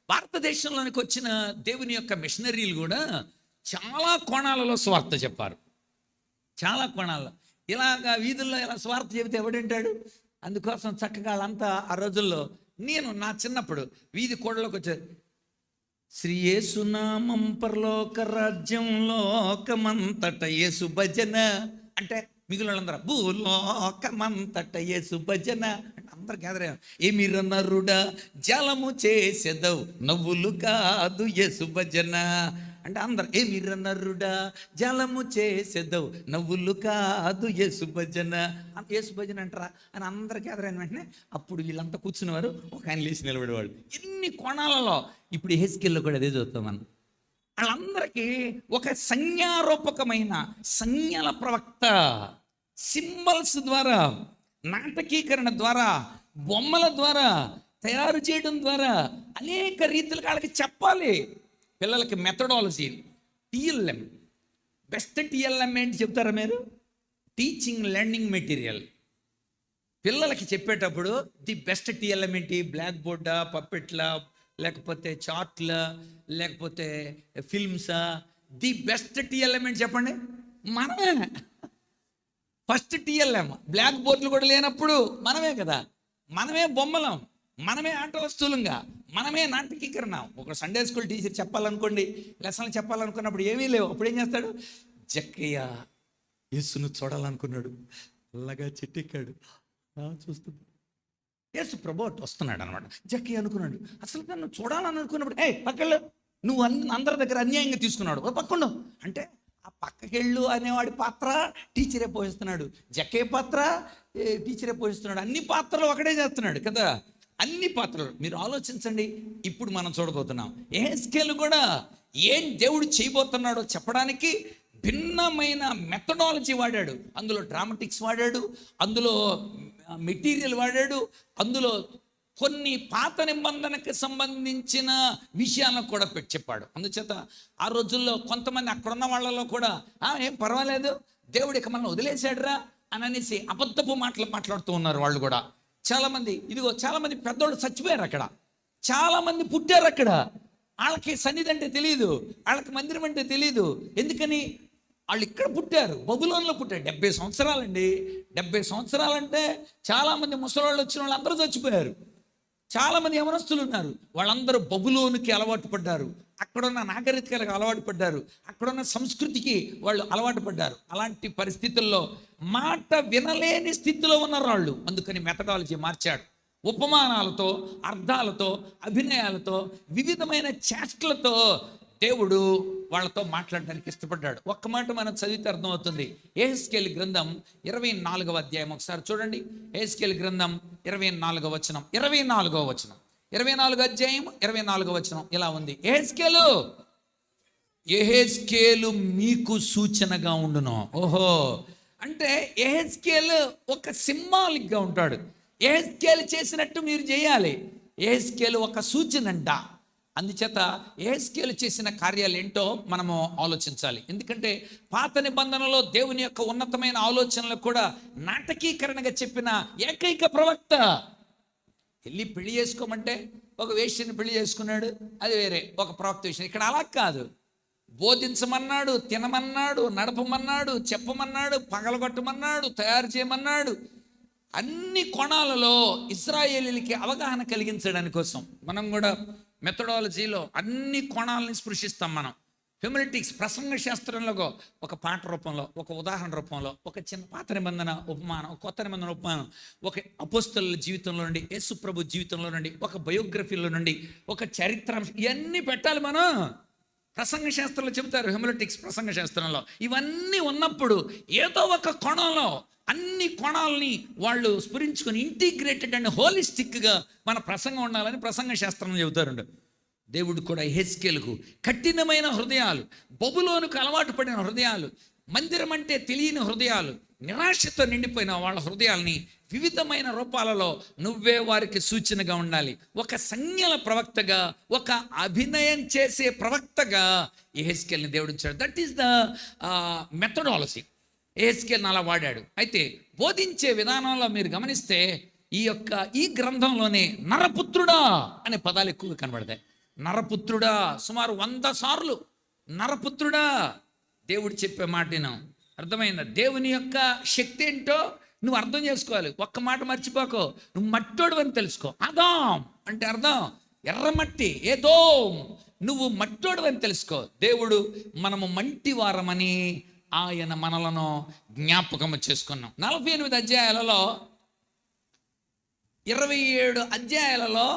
భారతదేశంలోనికి వచ్చిన దేవుని యొక్క మిషనరీలు కూడా చాలా కోణాలలో స్వార్థ చెప్పారు. చాలా కోణాల్లో ఇలాగా వీధుల్లో ఇలా స్వార్థ చెబితే ఎవడంటాడు. అందుకోసం చక్కగా వాళ్ళంతా ఆ రోజుల్లో, నేను నా చిన్నప్పుడు వీధి కోడలోకి వచ్చేది, శ్రీ యేసునామం పరలోక రాజ్యం లోకమంతట యేసు భజన అంటే మిగిలిన వాళ్ళందరూ భూలోకమంతట యేసు భజన అంటే అందరు గ్యాదర్ అయ్యారు. ఏమిర నరుడా జలము చేసేదవు నవ్వులు కాదు యేసు భజన అంటే అందరు, ఏమిర నరుడా జలము చేసేదవు నవ్వులు కాదు యేసు భజన, యేసు భజన అంటారా అని అందరు గ్యాదర్ అయిన వెంటనే అప్పుడు వీళ్ళంతా కూర్చునేవారు, ఒక ఆయన లేచి నిలబడేవాళ్ళు. ఎన్ని కోణాలలో ఇప్పుడు యెహెజ్కేలులో కూడా అదే చూస్తాం మనం. వాళ్ళందరికీ ఒక సంజ్ఞారూపకమైన సంజ్ఞల ప్రవక్త, సింబల్స్ ద్వారా నాటకీకరణ ద్వారా, బొమ్మల ద్వారా, తయారు చేయడం ద్వారా అనేక రీతిలో వాళ్ళకి చెప్పాలి. పిల్లలకి మెథడాలజీ, టీఎల్ఎం. బెస్ట్ టీఎల్ఎం ఏంటి చెప్తారా మీరు? Teaching learning material. పిల్లలకి చెప్పేటప్పుడు ది బెస్ట్ టీఎల్ఎం ఏంటి? బ్లాక్ బోర్డా, పప్పెట్లా, లేకపోతే చార్ట్లా, లేకపోతే ఫిల్మ్సా? ది బెస్ట్ టీఎల్ఎం ఏంటి చెప్పండి? మనమే. First TLM. బ్లాక్ బోర్డులు కూడా లేనప్పుడు మనమే కదా, మనమే బొమ్మలం, మనమే ఆట వస్తువులంగా, మనమే నాటకీకరణ. ఒక సండే స్కూల్ టీచర్ చెప్పాలనుకోండి, లెసన్లు చెప్పాలనుకున్నప్పుడు ఏమీ లేవు. అప్పుడు ఏం చేస్తాడు? జక్కయ్య యేసును చూడాలనుకున్నాడు, అలాగా చెట్టెక్కాడు, చూస్తుంది యేసు ప్రభు వస్తున్నాడు అనమాట. జక్కయ్య అనుకున్నాడు, అసలు నన్ను చూడాలని అనుకున్నప్పుడు పక్కళ్ళు నువ్వు అందరి దగ్గర అన్యాయంగా తీసుకున్నాడు, పక్కను అంటే ఆ పక్కకెళ్ళు అనేవాడి పాత్ర టీచరే పోషిస్తున్నాడు, జక్కయ్య పాత్ర టీచరే పోషిస్తున్నాడు. అన్ని పాత్రలు ఒకటే చేస్తున్నాడు కదా, అన్ని పాత్రలు. మీరు ఆలోచించండి. ఇప్పుడు మనం చూడబోతున్నాం యెహెజ్కేలు కూడా ఏం దేవుడు చేయబోతున్నాడో చెప్పడానికి భిన్నమైన మెథడాలజీ వాడాడు. అందులో డ్రామాటిక్స్ వాడాడు, అందులో మెటీరియల్ వాడాడు, అందులో కొన్ని పాత నిబంధనకు సంబంధించిన విషయాలను కూడా చెప్పాడు. అందుచేత ఆ రోజుల్లో కొంతమంది అక్కడున్న వాళ్ళలో కూడా ఏం పర్వాలేదు, దేవుడు ఇక మనల్ని వదిలేశాడురా అని అనేసి అబద్ధపు మాట్లాడుతూ ఉన్నారు వాళ్ళు కూడా. చాలామంది చాలామంది పెద్దోళ్ళు చచ్చిపోయారు అక్కడ, చాలామంది పుట్టారు అక్కడ. వాళ్ళకి సన్నిధి అంటే తెలియదు, వాళ్ళకి మందిరం అంటే తెలియదు. ఎందుకని? వాళ్ళు ఇక్కడ పుట్టారు, బబులోన్లో పుట్టారు. 70 సంవత్సరాలండి. 70 సంవత్సరాలంటే చాలామంది ముసలాళ్ళు వచ్చిన వాళ్ళు అందరూ చచ్చిపోయారు. చాలామంది యవనస్తులు ఉన్నారు, వాళ్ళందరూ బబులోనుకి అలవాటు పడ్డారు, అక్కడున్న నాగరికతలకు అలవాటు పడ్డారు, అక్కడున్న సంస్కృతికి వాళ్ళు అలవాటు పడ్డారు. అలాంటి పరిస్థితుల్లో మాట వినలేని స్థితిలో ఉన్నారు వాళ్ళు. అందుకని మెథడాలజీ మార్చాడు. ఉపమానాలతో, అర్థాలతో, అభినయాలతో, వివిధమైన చేష్టలతో దేవుడు వాళ్ళతో మాట్లాడడానికి ఇష్టపడ్డాడు. ఒక్క మాట మనం చదివితే అర్థమవుతుంది. యెహెజ్కేలు గ్రంథం 24వ అధ్యాయం ఒకసారి చూడండి. యెహెజ్కేలు గ్రంథం 24వ వచనం, 24వ వచనం, 24వ అధ్యాయం 24వ వచనం ఇలా ఉంది. యెహెజ్కేలు మీకు సూచనగా ఉండును. ఓహో, అంటే యెహెజ్కేలు ఒక సింబాలిక్గా ఉంటాడు. యెహెజ్కేలు చేసినట్టు మీరు చేయాలి. యెహెజ్కేలు ఒక సూచన అంట. అందుచేత యెహెజ్కేలు చేసిన కార్యాలు ఏంటో మనము ఆలోచించాలి. ఎందుకంటే పాత నిబంధనలో దేవుని యొక్క ఉన్నతమైన ఆలోచనలు కూడా నాటకీకరణగా చెప్పిన ఏకైక ప్రవక్త. వెళ్ళి పెళ్లి చేసుకోమంటే ఒక వేశ్యని పెళ్లి చేసుకున్నాడు, అది వేరే ఒక ప్రవక్త విషయం. ఇక్కడ అలా కాదు. బోధించమన్నాడు, తినమన్నాడు, నడపమన్నాడు, చెప్పమన్నాడు, పగలగొట్టమన్నాడు, తయారు చేయమన్నాడు. అన్ని కోణాలలో ఇశ్రాయేలీలకి అవగాహన కలిగించడానికి కోసం మనం కూడా మెథడాలజీలో అన్ని కోణాలని స్పృశిస్తాం. మనం హ్యూమనిటిక్స్, ప్రసంగ శాస్త్రంలో ఒక పాట రూపంలో, ఒక ఉదాహరణ రూపంలో, ఒక చిన్న పాత నిబంధన ఉపమానం, ఒక కొత్త నిబంధన ఉపమానం, ఒక అపోస్తలుల జీవితంలో నుండి, యేసు ప్రభు జీవితంలో నుండి, ఒక బయోగ్రఫీలో నుండి, ఒక చరిత్రాంశం, ఇవన్నీ పెట్టాలి మనం. ప్రసంగ శాస్త్రంలో చెబుతారు, హ్యూమనిటిక్స్ ప్రసంగ శాస్త్రంలో ఇవన్నీ ఉన్నప్పుడు ఏదో ఒక కోణంలో అన్ని కోణాలని వాళ్ళు స్ఫురించుకొని ఇంటిగ్రేటెడ్ అండ్ హోలిస్టిక్గా మన ప్రసంగం ఉండాలని ప్రసంగ శాస్త్రంలో చెబుతారు. దేవుడు కూడా యెహెజ్కేలుకు కఠినమైన హృదయాలు, బబులోనుకు అలవాటు పడిన హృదయాలు, మందిరం అంటే తెలియని హృదయాలు, నిరాశతో నిండిపోయిన వాళ్ళ హృదయాల్ని వివిధమైన రూపాలలో నువ్వే వారికి సూచనగా ఉండాలి. ఒక సంజ్ఞల ప్రవక్తగా, ఒక అభినయం చేసే ప్రవక్తగా యెహెజ్కేలుని దేవుడు ఇచ్చాడు. That is the methodology. యెహెజ్కేలుని అలా వాడాడు. అయితే బోధించే విధానంలో మీరు గమనిస్తే ఈ గ్రంథంలోనే నరపుత్రుడా అనే పదాలు ఎక్కువగా కనబడతాయి. నరపుత్రుడా, సుమారు 100 సార్లు నరపుత్రుడా. దేవుడు చెప్పే మాట అర్థమైందా? దేవుని యొక్క శక్తి ఏంటో నువ్వు అర్థం చేసుకోవాలి. ఒక్క మాట మర్చిపోకో, నువ్వు మట్టోడు అని తెలుసుకో. అదాం అంటే అర్థం ఎర్రమట్టి, ఏదో నువ్వు మట్టోడు అని తెలుసుకో. దేవుడు మనము మంటి వారమని ఆయన మనలను జ్ఞాపకం చేసుకున్నాం. 48 అధ్యాయాలలో, 27 అధ్యాయాలలో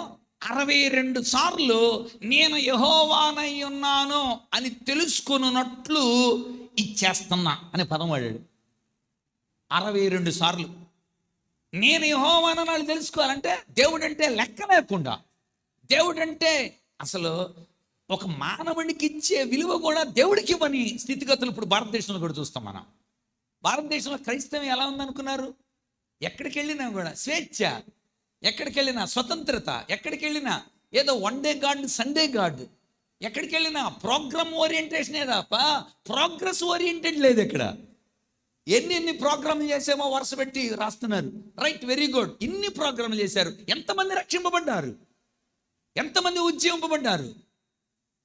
62 సార్లు నేను యెహోవానై ఉన్నాను అని తెలుసుకున్నట్లు ఇచ్చేస్తున్నా అనే పదం వాడాడు. 62 సార్లు నేను యెహోవానని వాళ్ళు తెలుసుకోవాలంటే దేవుడంటే లెక్క లేకుండా, దేవుడంటే అసలు ఒక మానవునికి ఇచ్చే విలువ కూడా దేవుడికి ఇవ్వని స్థితిగతులు ఇప్పుడు భారతదేశంలో కూడా చూస్తాం మనం. భారతదేశంలో క్రైస్తవం ఎలా ఉందనుకున్నారు? ఎక్కడికి వెళ్ళినా కూడా స్వేచ్ఛ, ఎక్కడికి వెళ్ళినా స్వతంత్రత, ఎక్కడికి వెళ్ళినా ఏదో one day God Sunday God, ఎక్కడికి వెళ్ళినా ప్రోగ్రామ్ ఓరియంటేషనే తప్ప ప్రోగ్రెస్ ఓరియంటెడ్ లేదు ఇక్కడ. ఎన్ని ప్రోగ్రాంలు చేసామో వరుస పెట్టి రాస్తున్నారు. Right, very good. ఇన్ని ప్రోగ్రాంలు చేశారు, ఎంతమంది రక్షింపబడ్డారు, ఎంతమంది ఉజ్జీవింపబడ్డారు.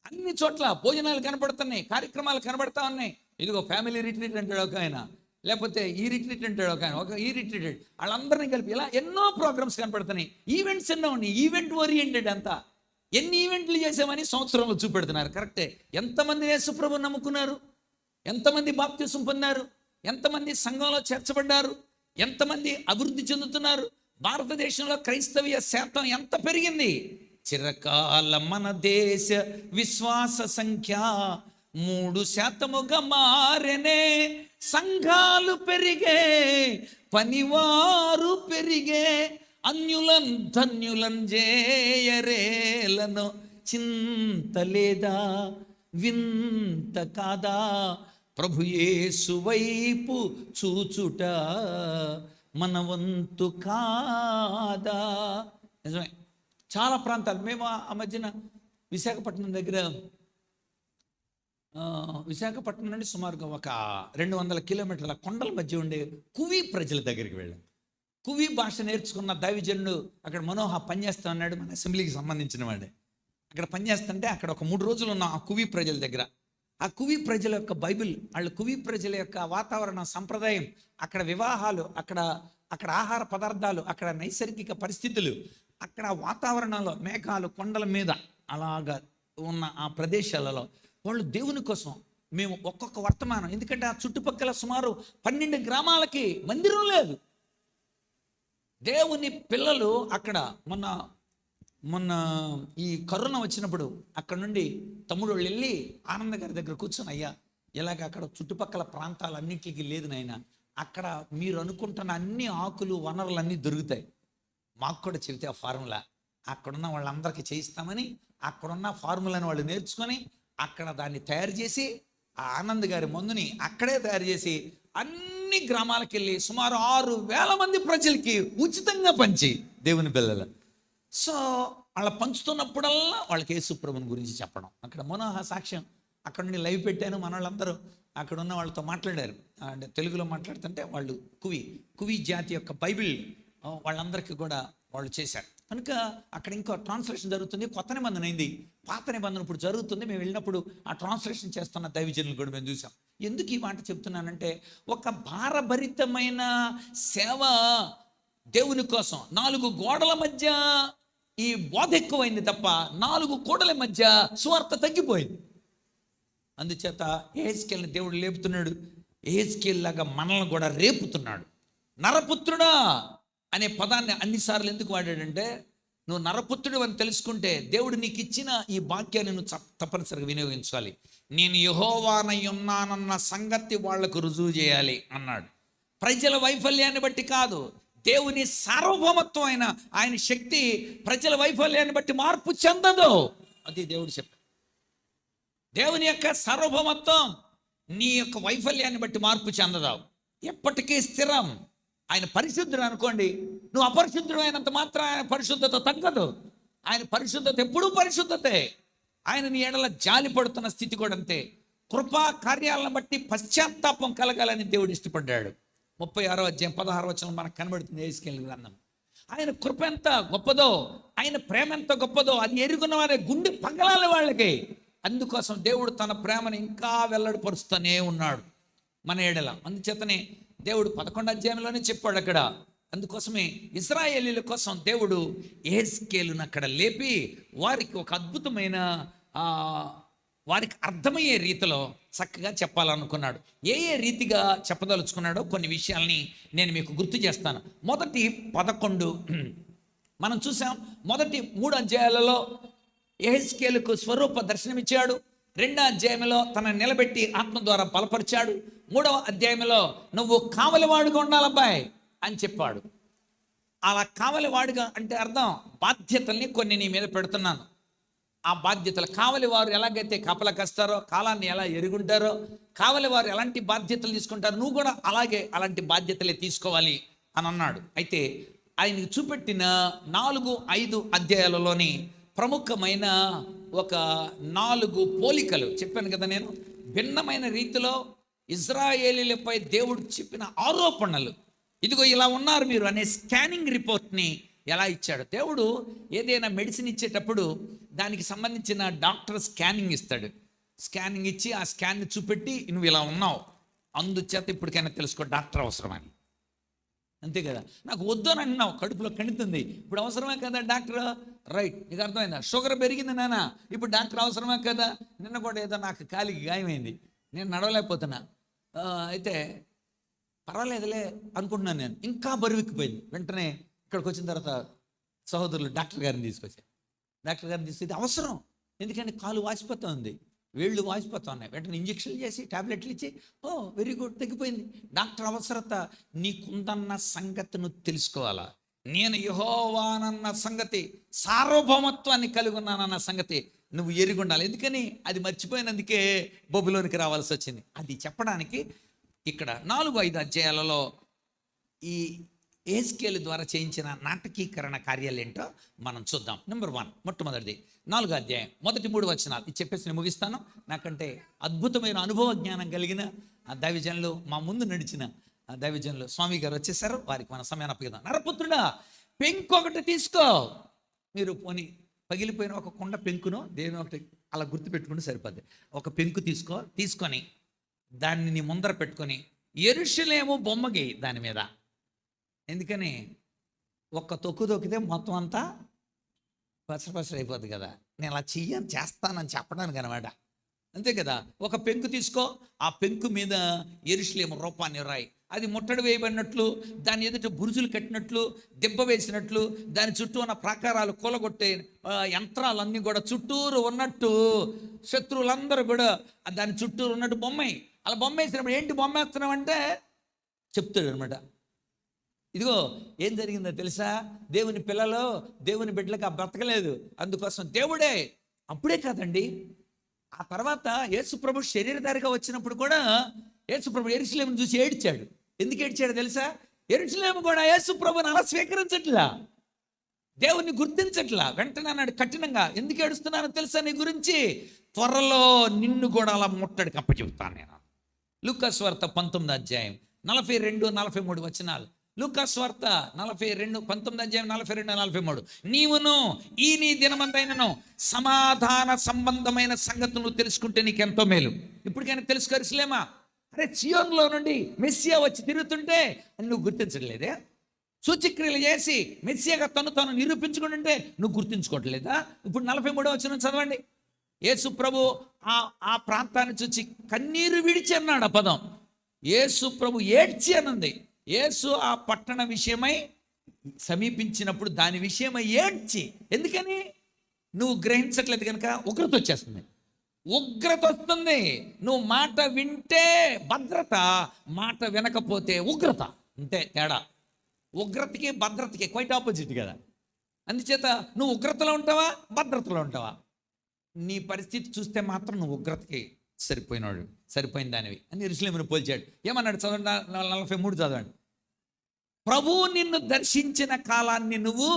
అన్ని చోట్ల భోజనాలు కనపడుతున్నాయి, కార్యక్రమాలు కనబడతా ఉన్నాయి. ఇదిగో ఫ్యామిలీ రిట్రీట్ అంటాడు ఒక ఆయన, లేకపోతే ఈ రిట్రీట్ అంటాడు ఒక ఆయన, ఈ రిట్రీట్, వాళ్ళందరినీ కలిపి ఇలా ఎన్నో ప్రోగ్రామ్స్ కనపడుతున్నాయి. ఈవెంట్స్ ఎన్నో ఉన్నాయి, ఈవెంట్ ఓరియంటెడ్ అంతా. ఎన్ని ఈవెంట్లు చేసామని సంవత్సరంలో చూపెడుతున్నారు. కరెక్టే. ఎంతమంది యేసుప్రభువుని నమ్ముకున్నారు, ఎంతమంది బాప్తిసం పొందారు, ఎంతమంది సంఘంలో చేర్చబడ్డారు, ఎంతమంది అభివృద్ధి చెందుతున్నారు, భారతదేశంలో క్రైస్తవీయ శాతం ఎంత పెరిగింది. చిరకాల మన దేశ విశ్వాస సంఖ్య 3% మారెనే, సంఘాలు పెరిగే, పనివారు పెరిగే, అన్యులన్ ధన్యులన్ జేయరేలను, చింతలేదా వింత కాదా, ప్రభు యేసు వైపు చూచుట మన వంతు కాదా. నిజమే, చాలా ప్రాంతాలు. మేము ఆ మధ్యన విశాఖపట్నం దగ్గర, విశాఖపట్నం నుండి సుమారుగా ఒక 200 కిలోమీటర్ల కొండల మధ్య ఉండే కువి ప్రజల దగ్గరికి వెళ్ళాం. కువి భాష నేర్చుకున్న దైవజనుడు అక్కడ మనోహ పనిచేస్తా ఉన్నాడు, మన అసెంబ్లీకి సంబంధించిన వాడే. అక్కడ పనిచేస్తుంటే అక్కడ ఒక 3 రోజులు ఉన్న ఆ కువి ప్రజల దగ్గర, ఆ కువి ప్రజల యొక్క బైబిల్, వాళ్ళ కువి ప్రజల యొక్క వాతావరణ సంప్రదాయం, అక్కడ వివాహాలు, అక్కడ ఆహార పదార్థాలు, అక్కడ నైసర్గిక పరిస్థితులు, అక్కడ వాతావరణంలో మేఘాలు కొండల మీద అలాగా ఉన్న ఆ ప్రదేశాలలో వాళ్ళు దేవుని కోసం, మేము ఒక్కొక్క వర్తమానం, ఎందుకంటే ఆ చుట్టుపక్కల సుమారు 12 గ్రామాలకి మందిరం లేదు. దేవుని పిల్లలు అక్కడ మొన్న ఈ కరోనా వచ్చినప్పుడు అక్కడ నుండి తమ్ముడు వాళ్ళు వెళ్ళి ఆనంద గారి దగ్గర కూర్చొని, అయ్యా ఇలాగ అక్కడ చుట్టుపక్కల ప్రాంతాలన్నింటికి లేదు నాయన, అక్కడ మీరు అనుకుంటున్న అన్ని ఆకులు వనరులు అన్నీ దొరుకుతాయి, మాకు కూడా చెబితే ఆ ఫార్ములా అక్కడున్న వాళ్ళందరికీ చేయిస్తామని అక్కడున్న ఫార్ములాని వాళ్ళు నేర్చుకొని అక్కడ దాన్ని తయారు చేసి, ఆ ఆనంద్ గారి మందుని అక్కడే తయారు చేసి అన్ని గ్రామాలకు వెళ్ళి సుమారు 6,000 మంది ప్రజలకి ఉచితంగా పంచి దేవుని పిల్లలు. సో అలా పంచుతున్నప్పుడల్లా వాళ్ళకి యేసుప్రభుని గురించి చెప్పడం. అక్కడ మనోహ సాక్ష్యం అక్కడ నుండి లైవ్ పెట్టాను. మన వాళ్ళందరూ అక్కడ ఉన్న వాళ్ళతో మాట్లాడారు, అంటే తెలుగులో మాట్లాడుతుంటే వాళ్ళు కువి జాతి యొక్క బైబిల్ వాళ్ళందరికీ కూడా వాళ్ళు చేశారు. కనుక అక్కడ ఇంకో ట్రాన్స్లేషన్ జరుగుతుంది. కొత్త నిబంధన అయింది, పాత నిబంధన ఇప్పుడు జరుగుతుంది. మేము వెళ్ళినప్పుడు ఆ ట్రాన్స్లేషన్ చేస్తున్న దైవజనులు కూడా మేము చూసాం. ఎందుకు ఈ మాట చెప్తున్నానంటే, ఒక భారభరితమైన సేవ దేవుని కోసం 4 గోడల మధ్య ఈ బోధ ఎక్కువైంది తప్ప 4 గోడల మధ్య సువార్త తగ్గిపోయింది. అందుచేత యెహెజ్కేలుని దేవుడు లేపుతున్నాడు, యెహెజ్కేలు లాగా మనల్ని కూడా రేపుతున్నాడు. నరపుత్రుడా అనే పదాన్ని అన్నిసార్లు ఎందుకు వాడాడంటే, నువ్వు నరపుత్రుడు అని తెలుసుకుంటే దేవుడు నీకు ఇచ్చిన ఈ వాక్యాన్ని నువ్వు తప్పనిసరిగా వినియోగించాలి. నేను యెహోవానై ఉన్నానన్న సంగతి వాళ్లకు రుజువు చేయాలి అన్నాడు. ప్రజల వైఫల్యాన్ని బట్టి కాదు, దేవుని సార్వభౌమత్వం అయిన ఆయన శక్తి ప్రజల వైఫల్యాన్ని బట్టి మార్పు చెందదు. అది దేవుడు చెప్పాడు. దేవుని యొక్క సార్వభౌమత్వం నీ యొక్క వైఫల్యాన్ని బట్టి మార్పు చెందదావు, ఎప్పటికీ స్థిరం. ఆయన పరిశుద్ధుడు అనుకోండి, నువ్వు అపరిశుద్ధుడు అయినంత మాత్రం ఆయన పరిశుద్ధత తగ్గదు. ఆయన పరిశుద్ధత ఎప్పుడూ పరిశుద్ధతే. ఆయన నీ ఎడల జాలి పడుతున్న స్థితి కూడా అంతే. కృపా కార్యాలను బట్టి పశ్చాత్తాపం కలగాలని దేవుడు ఇష్టపడ్డాడు. 36వ అధ్యాయం 16వ వచనం మనకు కనబడుతుంది యెహెజ్కేలు గ్రంథం. ఆయన కృప ఎంత గొప్పదో, ఆయన ప్రేమ ఎంత గొప్పదో అది ఎరుగున్న వారే గుండె పగలాలి వాళ్ళకి. అందుకోసం దేవుడు తన ప్రేమను ఇంకా వెల్లడిపరుస్తూనే ఉన్నాడు మన ఎడల. అందుచేతనే దేవుడు 11వ అధ్యాయంలోనే చెప్పాడు అక్కడ. అందుకోసమే ఇశ్రాయేలీల కోసం దేవుడు యెహెజ్కేలును అక్కడ లేపి వారికి ఒక అద్భుతమైన వారికి అర్థమయ్యే రీతిలో చక్కగా చెప్పాలనుకున్నాడు. ఏ రీతిగా చెప్పదలుచుకున్నాడో కొన్ని విషయాల్ని నేను మీకు గుర్తు చేస్తాను. మొదటి 11 మనం చూసాం. మొదటి 3 అధ్యాయాలలో యెహెజ్కేలుకు స్వరూప దర్శనమిచ్చాడు. 2వ అధ్యాయంలో తన నిలబెట్టి ఆత్మ ద్వారా బలపరిచాడు. 3వ అధ్యాయంలో నువ్వు కావలివాడుగా ఉండాలబ్బాయి అని చెప్పాడు. అలా కావలివాడుగా అంటే అర్థం, బాధ్యతల్ని కొన్ని నీ మీద పెడుతున్నాను. ఆ బాధ్యతలు కావలి వారు ఎలాగైతే కాపలా కాస్తారో, కాలాన్ని ఎలా ఎరుగుంటారో, కావలి వారు ఎలాంటి బాధ్యతలు తీసుకుంటారో నువ్వు కూడా అలాగే అలాంటి బాధ్యతలే తీసుకోవాలి అని అన్నాడు. అయితే ఆయనకి చూపెట్టిన 4-5 అధ్యాయాలలోని ప్రముఖమైన ఒక 4 పోలికలు చెప్పాను కదా నేను. భిన్నమైన రీతిలో ఇజ్రాయేలీలపై దేవుడు చెప్పిన ఆరోపణలు, ఇదిగో ఇలా ఉన్నారు మీరు అనే స్కానింగ్ రిపోర్ట్ని ఎలా ఇచ్చాడు దేవుడు. ఏదైనా మెడిసిన్ ఇచ్చేటప్పుడు దానికి సంబంధించిన డాక్టర్ స్కానింగ్ ఇస్తాడు. స్కానింగ్ ఇచ్చి ఆ స్కాన్ని చూపెట్టి నువ్వు ఇలా ఉన్నావు, అందుచేత ఇప్పటికైనా తెలుసుకో డాక్టర్ అవసరమని. అంతే కదా. నాకు వద్దు అని అన్నావు, కడుపులో కణుతుంది, ఇప్పుడు అవసరమే కదా డాక్టర్. రైట్, నీకు అర్థమైందా? షుగర్ పెరిగింది నాన్న, ఇప్పుడు డాక్టర్ అవసరమే కదా. నిన్న కూడా ఏదో నాకు కాలికి గాయమైంది, నేను నడవలేకపోతున్నా. అయితే పర్వాలేదులే అనుకుంటున్నాను నేను. ఇంకా బరువెక్కిపోయింది. వెంటనే ఇక్కడికి వచ్చిన తర్వాత సహోదరులు డాక్టర్ గారిని తీసుకొచ్చారు. డాక్టర్ గారిని తీసుకొచ్చి అవసరం, ఎందుకంటే కాలు వాసిపోతూ ఉంది, వేళ్ళు వాసిపోతూ ఉన్నాయి. వెంటనే ఇంజక్షన్లు చేసి టాబ్లెట్లు ఇచ్చి ఓ వెరీ గుడ్ తగ్గిపోయింది. డాక్టర్ అవసరత నీకుందన్న సంగతి నువ్వు తెలుసుకోవాలా. నేను యెహోవానన్న సంగతి, సార్వభౌమత్వాన్ని కలిగి ఉన్నానన్న సంగతి నువ్వు ఎరిగి ఉండాలి. ఎందుకని అది మర్చిపోయినందుకే బొబ్బులోనికి రావాల్సి వచ్చింది. అది చెప్పడానికి ఇక్కడ 4-5 అధ్యాయాలలో ఈ ఎహెజ్కేలు ద్వారా చేయించిన నాటకీకరణ కార్యాలు ఏంటో మనం చూద్దాం. నెంబర్ 1, మొట్టమొదటిది 4వ అధ్యాయం మొదటి 3 వచనాలు. ఇది చెప్పేసి నేను ముగిస్తాను. నాకంటే అద్భుతమైన అనుభవ జ్ఞానం కలిగిన ఆ దైవజనులు, మా ముందు నడిచిన ఆ దైవజనులు స్వామి గారు వచ్చేసారు. వారికి మన సమయాన్ని అప్పగిద్దాం. నరపుత్రుడా, పెంకు ఒకటి తీసుకో. మీరు పోనీ పగిలిపోయిన ఒక కుండ పెంకును దేని ఒకటి అలా గుర్తుపెట్టుకుంటే సరిపోద్ది. ఒక పెంకు తీసుకొని దాన్ని నీ ముందర పెట్టుకొని యెరూషలేము బొమ్మ గీయి దాని మీద. ఎందుకని ఒక్క తొక్కు తొక్కితే మొత్తం అంతా పసరు అయిపోద్ది కదా. నేను అలా చేస్తానని చెప్పడానికి అనమాట. అంతే కదా. ఒక పెంకు తీసుకో, ఆ పెంకు మీద యెరూషలేము రూపాన్ని రాయి. అది ముట్టడి వేయబడినట్లు, దాని ఎదుట బురుజులు కట్టినట్లు, దెబ్బ వేసినట్లు, దాని చుట్టూ ఉన్న ప్రాకారాలు కూలగొట్టే యంత్రాలన్నీ కూడా చుట్టూరు ఉన్నట్టు, శత్రువులందరూ కూడా దాని చుట్టూరు ఉన్నట్టు బొమ్మ. అలా బొమ్మ వేసినప్పుడు ఏంటి బొమ్మ వేస్తున్నామంటే చెప్తాడు అనమాట. ఇదిగో ఏం జరిగిందో తెలుసా, దేవుని పిల్లలు దేవుని బిడ్డలకు ఆ బ్రతకలేదు, అందుకోసం దేవుడే. అప్పుడే కాదండి, ఆ తర్వాత యేసుప్రభు శరీరధారిగా వచ్చినప్పుడు కూడా యేసుప్రభు యెరూషలేమును చూసి ఏడ్చాడు. ఎందుకు ఏడ్చాడు తెలుసా? యెరూషలేము కూడా యేసుప్రభుని అలా స్వీకరించట్లా, దేవుణ్ణి గుర్తించట్లా. వెంటనే అన్నాడు కఠినంగా, ఎందుకు ఏడుస్తున్నానో తెలుసా నీ గురించి? త్వరలో నిన్ను కూడా అలా ముట్టడికి అప్పచెబుతాను నేను. లూకాసు వార్త 19వ అధ్యాయం 42-43 వచనాలు. లూకాసు వార్త 19వ అధ్యాయం 42-43. నీవును ఈ నీ దినమందైనను సమాధాన సంబంధమైన సంగతులు నువ్వు తెలుసుకుంటే నీకెంతో మేలు. ఇప్పటికైనా తెలుసుకో యెరూషలేమా, అరే సియోనులో నుండి మెస్సియా వచ్చి తిరుగుతుంటే నువ్వు గుర్తించట్లేదే? సూచక్రియలు చేసి మెస్సియాగా తను నిరూపించుకుంటుంటే నువ్వు గుర్తించుకోవట్లేదా? ఇప్పుడు 43వ వచనం చదవండి. యేసు ప్రభు ఆ ప్రాంతాన్ని చూచి కన్నీరు విడిచి అన్నాడు. ఆ పదం యేసు ప్రభు ఏడ్చి అన్నది. యేసు ఆ పట్టణ విషయమై సమీపించినప్పుడు దాని విషయమై ఏడ్చి. ఎందుకని? నువ్వు గ్రహించట్లేదు కనుక ఉగ్రత వచ్చేస్తుంది. ఉగ్రత వస్తుంది. నువ్వు మాట వింటే భద్రత, మాట వినకపోతే ఉగ్రత. అంతే తేడా. ఉగ్రతకి భద్రతకి క్వైట్ ఆపోజిట్ కదా. అందుచేత నువ్వు ఉగ్రతలో ఉంటావా, భద్రతలో ఉంటావా? నీ పరిస్థితి చూస్తే మాత్రం నువ్వు ఉగ్రతకి సరిపోయిన దానివి అని యెరూషలేమును పోల్చాడు. ఏమన్నాడు చదవండి, 43 చదవండి. ప్రభువు నిన్ను దర్శించిన కాలాన్ని నువ్వు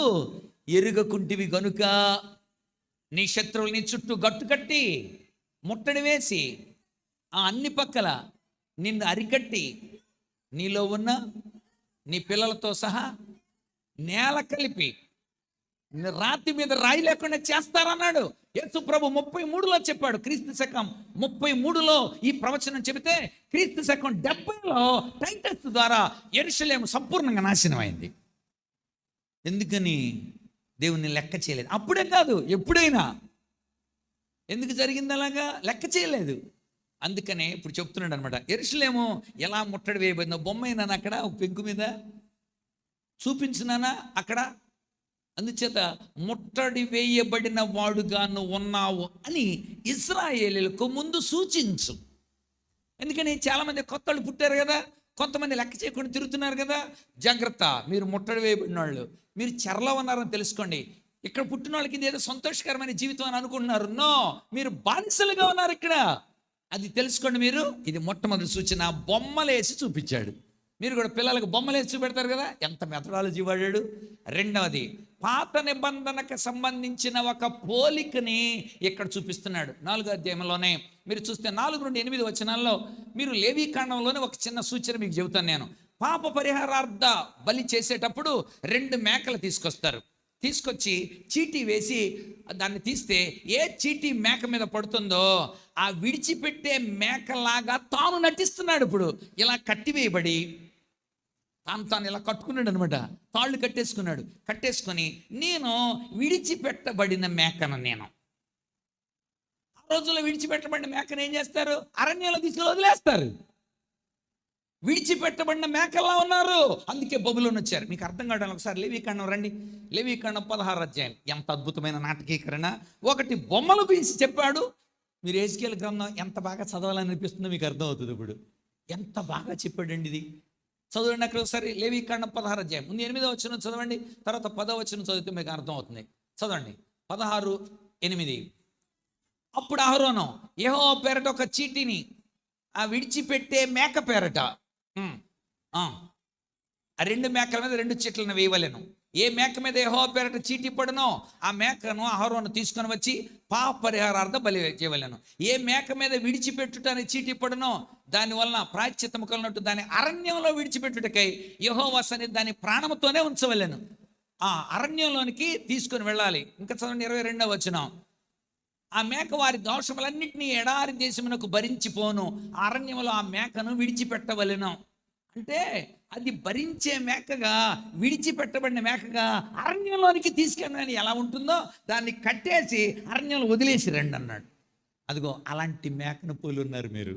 ఎరుగకుంటివి గనుక నీ శత్రువులు నీ చుట్టూ గట్టుకట్టి ముట్టడి వేసి ఆ అన్ని పక్కల నిన్ను అరికట్టి నీలో ఉన్న నీ పిల్లలతో సహా నేల కలిపి రాతి మీద రాయి లేకుండా చేస్తారన్నాడు. యేసు ప్రభు 33లో చెప్పాడు. క్రీస్తు శకం 33లో ఈ ప్రవచనం చెబితే క్రీస్తు శకం 70లో టైటస్ ద్వారా యెరూషలేము సంపూర్ణంగా నాశనం అయింది. ఎందుకని? దేవుణ్ణి లెక్క చేయలేదు. అప్పుడే కాదు, ఎప్పుడైనా. ఎందుకు జరిగింది అలాగా? లెక్క చేయలేదు. అందుకనే ఇప్పుడు చెప్తున్నాడు అనమాట. యెరూషలేము ఎలా ముట్టడి వేయబడిందో బొమ్మైనా అక్కడ ఒక పెంకు మీద చూపించినానా అక్కడ. అందుచేత ముట్టడి వేయబడిన వాడుగా నువ్వు ఉన్నావు అని ఇశ్రాయేలీయులకు ముందు సూచించు. ఎందుకని చాలామంది కొత్తళ్ళు పుట్టారు కదా, కొంతమంది లెక్క చేయకుండా తిరుగుతున్నారు కదా. జాగ్రత్త, మీరు ముట్టడి వేయబడిన వాళ్ళు, మీరు చెరలో ఉన్నారని తెలుసుకోండి. ఇక్కడ పుట్టిన వాళ్ళకి ఇది ఏదో సంతోషకరమైన జీవితం అని అనుకుంటున్నారు. నో, మీరు బానిసలుగా ఉన్నారు ఇక్కడ. అది తెలుసుకోండి మీరు. ఇది మొట్టమొదటి సూచన. బొమ్మలేసి చూపించాడు. మీరు కూడా పిల్లలకు బొమ్మలు వేసి చూపెడతారు కదా, ఎంత మెథడాలజీ వాడాడు. రెండవది, పాత నిబంధనకు సంబంధించిన ఒక పోలికని ఇక్కడ చూపిస్తున్నాడు 4వ అధ్యాయంలోనే. మీరు చూస్తే 4 నుండి 8 వచనాల్లో మీరు లేవీకాండంలోనే ఒక చిన్న సూచన మీకు చెబుతాను నేను. పాప పరిహారార్థ బలి చేసేటప్పుడు 2 మేకలు తీసుకొచ్చి చీటీ వేసి దాన్ని తీస్తే ఏ చీటీ మేక మీద పడుతుందో ఆ విడిచిపెట్టే మేకలాగా తాను నటిస్తున్నాడు. ఇప్పుడు ఇలా కట్టివేయబడి తాను ఇలా కట్టుకున్నాడు అనమాట, తాళ్ళు కట్టేసుకొని నేను విడిచిపెట్టబడిన మేకను, నేను ఆ రోజుల్లో విడిచిపెట్టబడిన మేకను ఏం చేస్తారు, అరణ్యంలో తీసుకెళ్ళి వదిలేస్తారు. విడిచిపెట్టబడిన మేకల్లా ఉన్నారు, అందుకే బబులోను వచ్చారు. మీకు అర్థం కావడానికి ఒకసారి లేవీకాండం రండి. లేవీకాండం 16వ అధ్యాయం. ఎంత అద్భుతమైన నాటకీకరణ. ఒకటి బొమ్మలు గీసి చెప్పాడు. మీరు యెహెజ్కేలు గ్రంథం ఎంత బాగా చదవాలని అనిపిస్తుందో మీకు అర్థం అవుతుంది. ఇప్పుడు ఎంత బాగా చెప్పాడండి ఇది. చదవండి అక్కడ ఒకసారి లేవీకాండం 16వ అధ్యాయం. ముందు 8వ వచనం చదవండి, తర్వాత 10వ వచనం చదివితే మీకు అర్థం అవుతుంది. చదవండి 16:8. అప్పుడు అహరోను యెహోవా పేరట ఒక చీటీని ఆ విడిచిపెట్టే మేక పేరట ఆ 2 మేకల మీద 2 చీట్లను వేయవలెను. ఏ మేక మీద యెహోవా పేరట చీటీ పడునో ఆ మేకను అహరోను తీసుకొని వచ్చి పాప పరిహారార్థ బలి చేయవలెను. ఏ మేక మీద విడిచిపెట్టుటని చీటీ పడునో దానివలన ప్రాయశ్చిత్తము కలిగినట్టు దాని అరణ్యంలో విడిచిపెట్టుటకై యెహోవా సన్నిధిని దాని ప్రాణముతోనే ఉంచవలెను. ఆ అరణ్యంలోనికి తీసుకొని వెళ్ళాలి. ఇంకా చదవండి 22వ వచనం. ఆ మేక వారి దోషములన్నింటినీ ఎడారి దేశమునకు భరించిపోను, అరణ్యములో ఆ మేకను విడిచిపెట్టవలెను. అంటే అది భరించే మేకగా, విడిచిపెట్టబడిన మేకగా అరణ్యంలోనికి తీసుకెళ్ళని ఎలా ఉంటుందో దాన్ని కట్టేసి అరణ్యంలో వదిలేసి రండి అన్నాడు. అదిగో అలాంటి మేకను పోలి ఉన్నారు మీరు,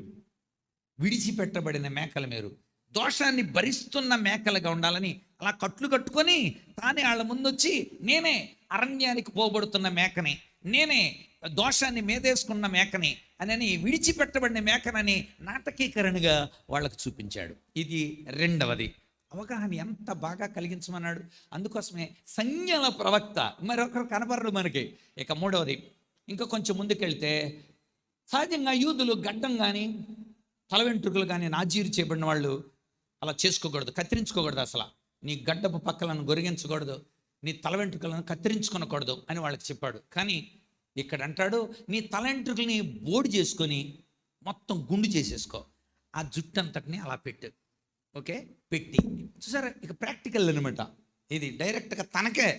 విడిచిపెట్టబడిన మేకలు. మీరు దోషాన్ని భరిస్తున్న మేకలుగా ఉండాలని అలా కట్టుకొని తానే వాళ్ళ ముందొచ్చి నేనే అరణ్యానికి పోబడుతున్న మేకని, నేనే దోషాన్ని మేదేసుకున్న మేకని అని విడిచిపెట్టబడిన మేకనని నాటకీకరణగా వాళ్ళకు చూపించాడు. ఇది రెండవది. అవగాహన ఎంత బాగా కలిగించమన్నాడు. అందుకోసమే సంజ్ఞల ప్రవక్త మరొకరు కనపడరు మనకి. ఇక మూడవది, ఇంకా కొంచెం ముందుకెళ్తే సహజంగా యూదులు గడ్డం కానీ తల వెంట్రుకలు కానీ నాజీరు చేయబడిన వాళ్ళు అలా చేసుకోకూడదు, కత్తిరించుకోకూడదు. అసలు నీ గడ్డపు పక్కలను గొరిగించకూడదు, నీ తల వెంట్రుకలను కత్తిరించుకొనకూడదు అని వాళ్ళకి చెప్పాడు. కానీ ఇక్కడ అంటాడు, నీ తల వెంట్రుకల్ని బోడి చేసుకొని మొత్తం గుండు చేసేసుకో, ఆ జుట్టు అంతటిని అలా పెట్టు. ఓకే, పెట్టి చూసారా, ఇక ప్రాక్టికల్ అనమాట. ఇది డైరెక్ట్గా తనకే.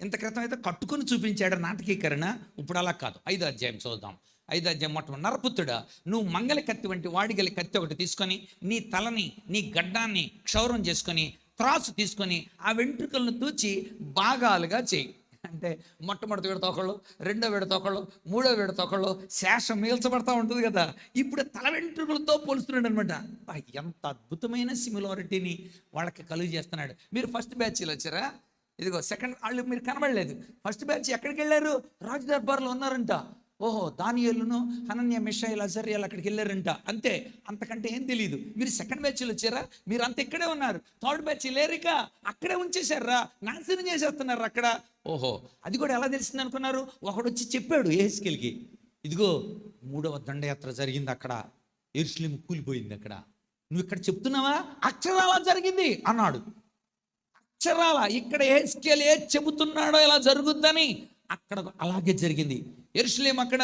ఇంత క్రితం అయితే కట్టుకొని చూపించాడు నాటకీకరణ, ఇప్పుడు అలా కాదు. 5వ అధ్యాయం చూద్దాం. 5వ అధ్యాయం మొట్టమొదటి. నరపుత్రుడా, నువ్వు మంగళ కత్తి వంటి వాడిగలి కత్తి ఒకటి తీసుకొని నీ తలని నీ గడ్డాన్ని క్షౌరం చేసుకొని త్రాసు తీసుకొని ఆ వెంట్రుకలను తూచి భాగాలుగా చేయి. అంటే మొట్టమొదటి విడత ఒకళ్ళు, 2వ విడత ఒకళ్ళు, 3వ విడత ఒకళ్ళు, శేషం మీల్చబడతా ఉంటుంది కదా. ఇప్పుడు తల వెంట్రుకలతో పోలుస్తున్నాడు అనమాట. ఎంత అద్భుతమైన సిమిలారిటీని వాళ్ళకి కలుగు చేస్తున్నాడు. మీరు ఫస్ట్ బ్యాచ్లో వచ్చారా? ఇదిగో సెకండ్ వాళ్ళు మీరు కనబడలేదు. ఫస్ట్ బ్యాచ్ ఎక్కడికి వెళ్ళారు? రాజు దర్బార్లో ఉన్నారంట. ఓహో, దానియేలును హనన్య మిషాయిల్ అజర్యాలు అక్కడికి వెళ్ళారంట. అంతే, అంతకంటే ఏం తెలియదు. మీరు సెకండ్ బ్యాచ్లో వచ్చారా? మీరు అంత ఇక్కడే ఉన్నారు. థర్డ్ బ్యాచ్ లేరిక అక్కడే ఉంచేశారా, నాశనం చేసేస్తున్నారు అక్కడ. ఓహో, అది కూడా ఎలా తెలిసింది అనుకున్నారు? ఒకడు వచ్చి చెప్పాడు యెహెజ్కేలుకి, ఇదిగో 3వ దండయాత్ర జరిగింది అక్కడ, యెరూషలేము కూలిపోయింది అక్కడ, నువ్వు ఇక్కడ చెప్తున్నావా? అక్షరాలా జరిగింది అన్నాడు. అక్షరాల ఇక్కడ యెహెజ్కేలు ఏది చెబుతున్నాడో ఎలా జరుగుద్దని అక్కడ అలాగే జరిగింది. యెరూషలేము అక్కడ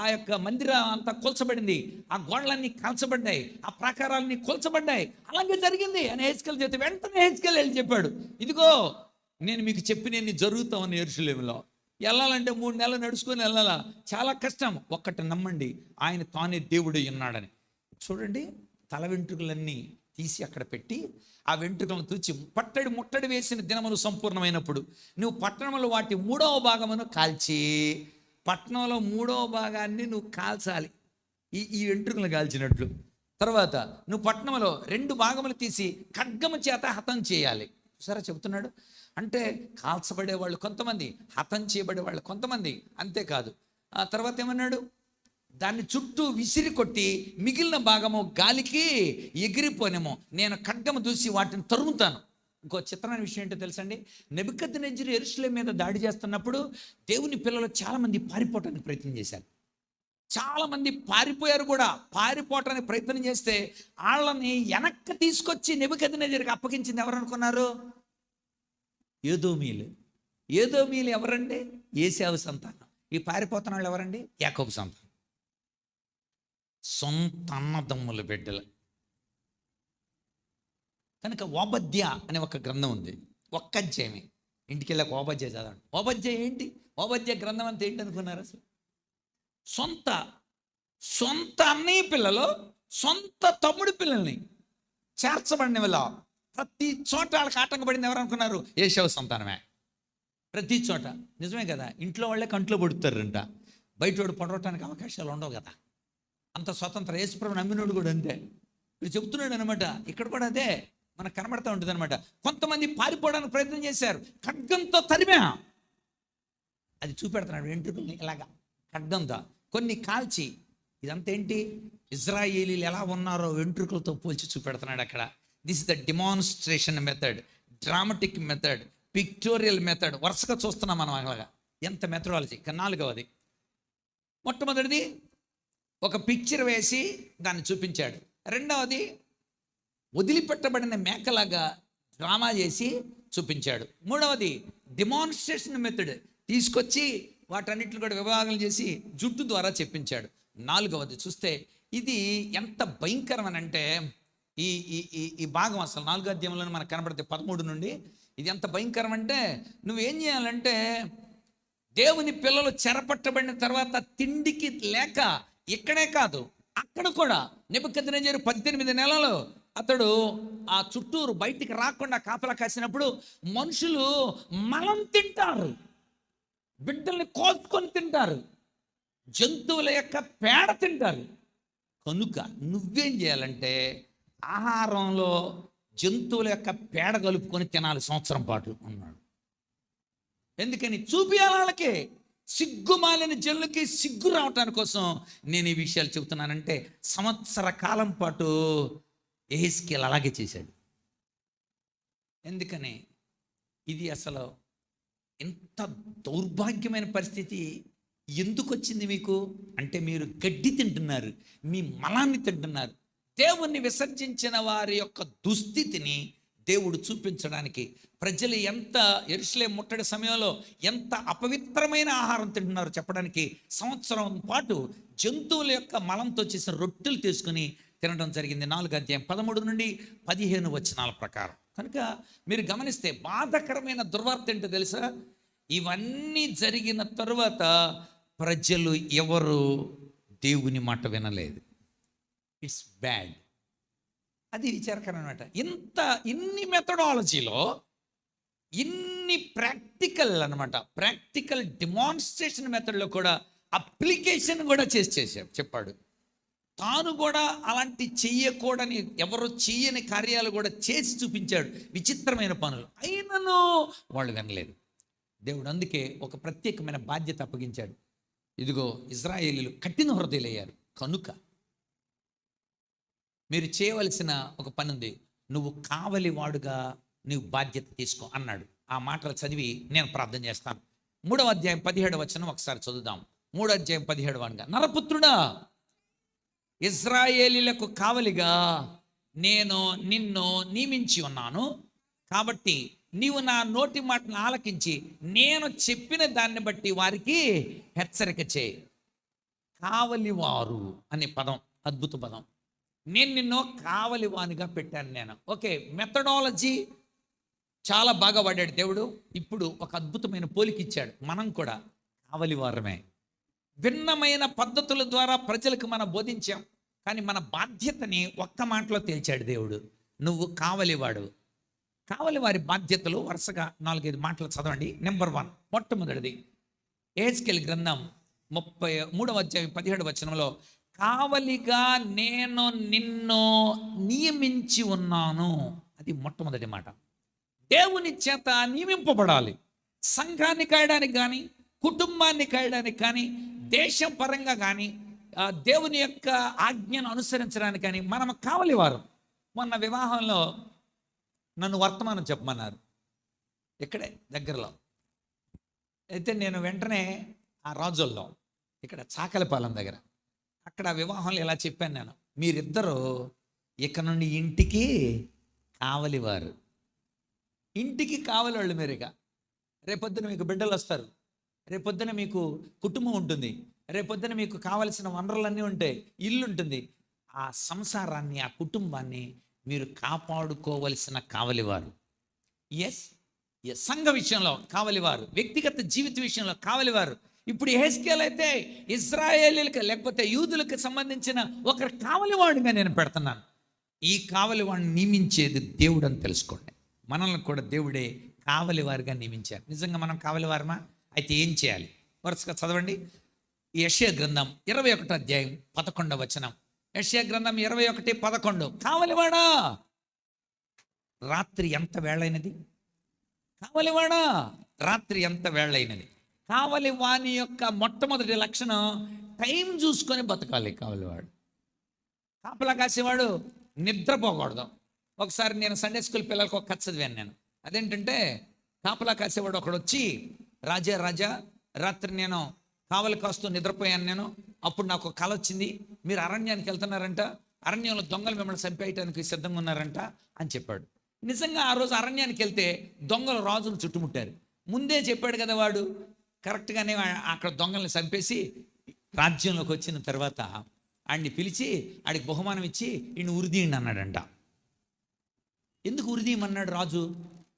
ఆ యొక్క మందిరం అంతా కూల్చబడింది, ఆ గోడలన్నీ కాల్చబడ్డాయి, ఆ ప్రాకారాలన్నీ కూల్చబడ్డాయి, అలాగే జరిగింది అని యెహెజ్కేలు చెప్తే వెంటనే యెహెజ్కేలు వెళ్ళి చెప్పాడు, ఇదిగో నేను మీకు చెప్పినన్ని జరుగుతామని. యెరూషలేములో వెళ్ళాలంటే 3 నెలలు నడుచుకొని వెళ్ళాలా, చాలా కష్టం. ఒక్కటి నమ్మండి, ఆయన తానే దేవుడు ఉన్నాడని. చూడండి, తల వెంట్రుకలన్నీ తీసి అక్కడ పెట్టి ఆ వెంట్రుకలను తూచి ముట్టడి వేసిన దినములు సంపూర్ణమైనప్పుడు నువ్వు పట్టణంలో వాటి 3వ భాగమును కాల్చి, పట్టణంలో 3వ భాగాన్ని నువ్వు కాల్చాలి, ఈ వెంట్రుకలు కాల్చినట్లు. తర్వాత నువ్వు పట్టణంలో 2 భాగములు తీసి ఖడ్గము చేత హతం చేయాలి. సరే చెబుతున్నాడు. అంటే కాల్చబడే వాళ్ళు కొంతమంది, హతం చేయబడే వాళ్ళు కొంతమంది. అంతేకాదు, ఆ తర్వాత ఏమన్నాడు? దాన్ని చుట్టూ విసిరి కొట్టి మిగిలిన భాగము గాలికి ఎగిరిపోనేమో, నేను ఖడ్గము దూసి వాటిని తరుముతాను. ఇంకో చిత్రమైన విషయం ఏంటో తెలుసండి, నెబుకద్నెజరు యెరూషలేము మీద దాడి చేస్తున్నప్పుడు దేవుని పిల్లలు చాలామంది పారిపోవడానికి ప్రయత్నం చేశారు. చాలామంది పారిపోయారు కూడా. పారిపోవటానికి ప్రయత్నం చేస్తే వాళ్ళని వెనక్కి తీసుకొచ్చి నెబుకద్నెజరుకి అప్పగించింది ఎవరు అనుకున్నారు? ఏదోమీయులు. ఏదోమీయులు ఎవరండి? ఏశావు సంతానం. ఈ పారిపోతున్న వాళ్ళు ఎవరండి? యాకోబు సంతానం. సొంత అన్నదమ్ముల బిడ్డలు. కనుక ఓబద్య అనే ఒక గ్రంథం ఉంది, ఒక్క అధ్యాయమే. ఇంటికి వెళ్ళాక ఓబద్య చదవండి. ఓబద్య ఏంటి? ఓబద్య గ్రంథం అంతా ఏంటి అనుకున్నారు? అసలు సొంత అన్నయ్య పిల్లలు సొంత తమ్ముడి పిల్లల్ని చేర్చబడిన వల్ల ప్రతి చోట వాళ్ళకి ఆటంకపడింది ఎవరు అనుకున్నారు? ఏశావు సంతానమే. ప్రతి చోట. నిజమే కదా, ఇంట్లో వాళ్ళే కంట్లో పడుతారంట, బయటోడు పడవటానికి అవకాశాలు ఉండవు కదా. అంత స్వతంత్ర. యేసుప్రభుని నమ్మినోడు కూడా అంతే. ఇప్పుడు చెప్తున్నాడు అనమాట. ఇక్కడ కూడా అదే మనకు కనబడతా ఉంటుంది అనమాట. కొంతమంది పారిపోవడానికి ప్రయత్నం చేశారు, ఖడ్గంతో తరిమా. అది చూపెడుతున్నాడు వెంట్రుకల్ని ఇలాగా ఖడ్గంతో. కొన్ని కాల్చి. ఇదంతా ఏంటి? ఇజ్రాయేలీలు ఎలా ఉన్నారో వెంట్రుకలతో పోల్చి చూపెడుతున్నాడు అక్కడ. This is the demonstration method, dramatic method, pictorial method. వరుసగా చూస్తున్నాం మనం అలాగా. ఎంత మెథడాలజీ. ఇక నాలుగవది, మొట్టమొదటిది ఒక పిక్చర్ వేసి దాన్ని చూపించాడు. రెండవది వదిలిపెట్టబడిన మేకలాగా డ్రామా చేసి చూపించాడు. మూడవది డిమాన్స్ట్రేషన్ మెథడ్, తీసుకొచ్చి వాటన్నిటిని కూడా విభాగం చేసి జుట్టు ద్వారా చెప్పించాడు. నాలుగవది చూస్తే ఇది ఎంత భయంకరం అని అంటే, ఈ ఈ ఈ భాగం అసలు 4వ అధ్యాయంలో మనకు కనబడితే 13 నుండి ఇది ఎంత భయంకరం అంటే, నువ్వేం చేయాలంటే దేవుని పిల్లలు చెరపట్టబడిన తర్వాత తిండికి లేక ఇక్కడే కాదు అక్కడ కూడా నెబుకద్నెజరు 18 నెలలు అతడు ఆ చుట్టూరు బయటికి రాకుండా కాపలా కాసినప్పుడు మనుషులు మలం తింటారు, బిడ్డల్ని కోసుకొని తింటారు, జంతువుల యొక్క పేడ తింటారు. కనుక నువ్వేం చేయాలంటే ఆహారంలో జంతువుల యొక్క పేడ కలుపుకొని తినాలి సంవత్సరం పాటు అన్నాడు. ఎందుకని? చూపియాలి వాళ్ళకి. సిగ్గుమాలిన జనులకి సిగ్గు రావటానికి కోసం నేను ఈ విషయాలు చెబుతున్నానంటే, సంవత్సర కాలం పాటు యెహెజ్కేలు అలాగే చేశాడు. ఎందుకని? ఇది అసలు ఎంత దౌర్భాగ్యమైన పరిస్థితి ఎందుకు వచ్చింది మీకు అంటే, మీరు గడ్డి తింటున్నారు, మీ మలాన్ని తింటున్నారు. దేవుణ్ణి విసర్జించిన వారి యొక్క దుస్థితిని దేవుడు చూపించడానికి, ప్రజలు ఎంత యెరూషలేము ముట్టడి సమయంలో ఎంత అపవిత్రమైన ఆహారం తింటున్నారు చెప్పడానికి సంవత్సరం పాటు జంతువుల యొక్క మలంతో చేసిన రొట్టెలు తీసుకుని తినడం జరిగింది. 4వ అధ్యాయం 13 నుండి 15 వచనాల ప్రకారం. కనుక మీరు గమనిస్తే బాధకరమైన దుర్వార్త ఏంటో తెలుసా? ఇవన్నీ జరిగిన తరువాత ప్రజలు ఎవరు దేవుని మాట వినలేదు. It's bad. అది విచారకరం అనమాట. ఇన్ని మెథడాలజీలో ఇన్ని ప్రాక్టికల్ అనమాట, ప్రాక్టికల్ డిమాన్స్ట్రేషన్ మెథడ్లో కూడా అప్లికేషన్ కూడా చేసాడు. చెప్పాడు తాను కూడా అలాంటి చెయ్యకూడని, ఎవరు చెయ్యని కార్యాలు కూడా చేసి చూపించాడు, విచిత్రమైన పనులు. అయినను వాళ్ళు వినలేదు. దేవుడు అందుకే ఒక ప్రత్యేకమైన బాధ్యత అప్పగించాడు. ఇదిగో ఇశ్రాయేలీయులు కఠిన హృదయులయ్యారు కనుక మీరు చేయవలసిన ఒక పని ఉంది. నువ్వు కావలి వాడుగా నువ్వు బాధ్యత తీసుకో అన్నాడు. ఆ మాటలు చదివి నేను ప్రార్థన చేస్తాను. 3వ అధ్యాయం 17వ వచనం ఒకసారి చదువుదాం. 3వ అధ్యాయం 17వ. నరపుత్రుడా, ఇశ్రాయేలీయులకు కావలిగా నేను నిన్ను నియమించి ఉన్నాను. కాబట్టి నీవు నా నోటి మాటను ఆలకించి నేను చెప్పిన దాన్ని బట్టి వారికి హెచ్చరిక చేయి. కావలివారు అనే పదం అద్భుత పదం. నేను నిన్ను కావలివానిగా పెట్టాను నేను. ఓకే, మెథడాలజీ చాలా బాగా వాడాడు దేవుడు. ఇప్పుడు ఒక అద్భుతమైన పోలిక ఇచ్చాడు. మనం కూడా కావలివారమే. భిన్నమైన పద్ధతుల ద్వారా ప్రజలకు మనం బోధించాం, కానీ మన బాధ్యతని ఒక్క మాటలో తేల్చాడు దేవుడు. నువ్వు కావలివాడు. కావలి వారి బాధ్యతలు వరుసగా 4-5 మాటలు చదవండి. నెంబర్ 1, మొట్టమొదటిది యెహెజ్కేలు గ్రంథం 33వ అధ్యాయం 17వ వచనంలో కావలిగా నేను నిన్ను నియమించి ఉన్నాను. అది మొట్టమొదటి మాట. దేవుని చేత నియమింపబడాలి. సంఘాన్ని కాయడానికి కానీ, కుటుంబాన్ని కాయడానికి కానీ, దేశం పరంగా కానీ, దేవుని యొక్క ఆజ్ఞను అనుసరించడానికి కానీ మనం కావలివారు. మొన్న వివాహంలో నన్ను వర్తమానం చెప్పమన్నారు, ఇక్కడే దగ్గరలో. అయితే నేను వెంటనే ఆ రాజుల్లో ఇక్కడ చాకలిపాలెం దగ్గర అక్కడ వివాహంలో ఇలా చెప్పాను నేను, మీరిద్దరూ ఇక నుండి ఇంటికి కావలివారు. ఇంటికి కావలి వాళ్ళు మీరు. ఇక రేపొద్దున మీకు బిడ్డలు వస్తారు, రేపొద్దున మీకు కుటుంబం ఉంటుంది, రేపొద్దున మీకు కావలసిన వనరులన్నీ ఉంటాయి, ఇల్లు ఉంటుంది. ఆ సంసారాన్ని, ఆ కుటుంబాన్ని మీరు కాపాడుకోవలసిన కావలివారు. ఎస్, సంఘ విషయంలో కావలివారు, వ్యక్తిగత జీవిత విషయంలో కావలివారు. ఇప్పుడు యెహెజ్కేలు అయితే ఇశ్రాయేలీలకు లేకపోతే యూదులకు సంబంధించిన ఒకరి కావలివాడిగా నేను పెడుతున్నాను. ఈ కావలివాడిని నియమించేది దేవుడు అని తెలుసుకోండి. మనల్ని కూడా దేవుడే కావలివారిగా నియమించారు. నిజంగా మనం కావలివారమా? అయితే ఏం చేయాలి? వరుసగా చదవండి. యెషయా గ్రంథం 21వ అధ్యాయం 11వ వచనం. యెషయా గ్రంథం 21:11. కావలివాడా, రాత్రి ఎంత వేళైనది, కావలివాడా, రాత్రి ఎంత వేళైనది. కావలివాని యొక్క మొట్టమొదటి లక్షణం టైం చూసుకొని బతకాలి. కావలివాడు, కాపలా కాసేవాడు నిద్రపోకూడదు. ఒకసారి నేను సండే స్కూల్ పిల్లలకు ఒక కథ చదివాను నేను. అదేంటంటే, కాపలా కాసేవాడు ఒకడు వచ్చి, రాజా రాజా, రాత్రి నేను కావలి కాస్తూ నిద్రపోయాను నేను, అప్పుడు నాకు ఒక కల వచ్చింది, మీరు అరణ్యానికి వెళ్తున్నారంట, అరణ్యంలో దొంగలు మిమ్మల్ని చంపేయటానికి సిద్ధంగా ఉన్నారంట అని చెప్పాడు. నిజంగా ఆ రోజు అరణ్యానికి వెళ్తే దొంగలు రాజును చుట్టుముట్టారు. ముందే చెప్పాడు కదా వాడు, కరెక్ట్గానే అక్కడ దొంగల్ని చంపేసి రాజ్యంలోకి వచ్చిన తర్వాత ఆడిని పిలిచి ఆడికి బహుమానం ఇచ్చి ఈయన ఉరిదీయండి అన్నాడంట. ఎందుకు ఉరిదీయమన్నాడు రాజు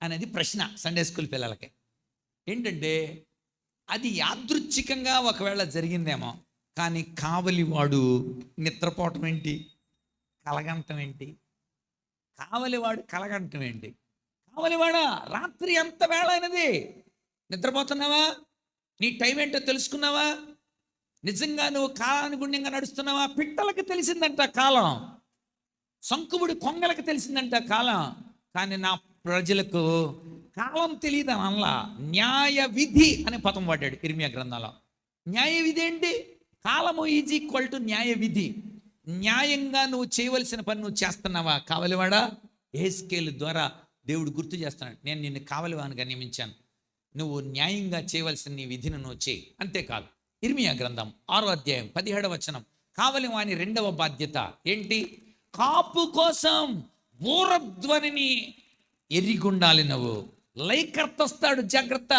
అనేది ప్రశ్న సండే స్కూల్ పిల్లలకి. ఏంటంటే, అది యాదృచ్ఛికంగా ఒకవేళ జరిగిందేమో, కానీ కావలివాడు నిద్రపోవటం ఏంటి, కలగంటం ఏంటి, కావలివాడు కలగంటం ఏంటి? కావలివాడా, రాత్రి ఎంత వేళ అయినది, నిద్రపోతున్నావా? నీ టైం ఏంటో తెలుసుకున్నావా? నిజంగా నువ్వు కాలానుగుణ్యంగా నడుస్తున్నావా? పిట్టలకు తెలిసిందంట కాలం, సంకుముడి కొంగలకు తెలిసిందంట కాలం, కానీ నా ప్రజలకు కాలం తెలియదు అని అనలా. న్యాయ విధి అనే పదం వాడాడు ఇర్మియా గ్రంథంలో. న్యాయ విధి ఏంటి? కాలము ఈజ్ ఈక్వల్ టు న్యాయ విధి. న్యాయంగా నువ్వు చేయవలసిన పని నువ్వు చేస్తున్నావా? కావలివాడా, యెహెజ్కేలు ద్వారా దేవుడు గుర్తు చేస్తున్నాడు, నేను నిన్ను కావలివానిగా నియమించాను, నువ్వు న్యాయంగా చేయవలసిన నీ విధిని నువ్వు చేయి. అంతేకాదు, ఇర్మియా గ్రంథం 6వ అధ్యాయం 17వ వచనం. కావలివాని రెండవ బాధ్యత ఏంటి? కాపు కోసం బూరధ్వనిని ఎరిగుండాలి నువ్వు. లైకర్త వస్తాడు, జాగ్రత్త.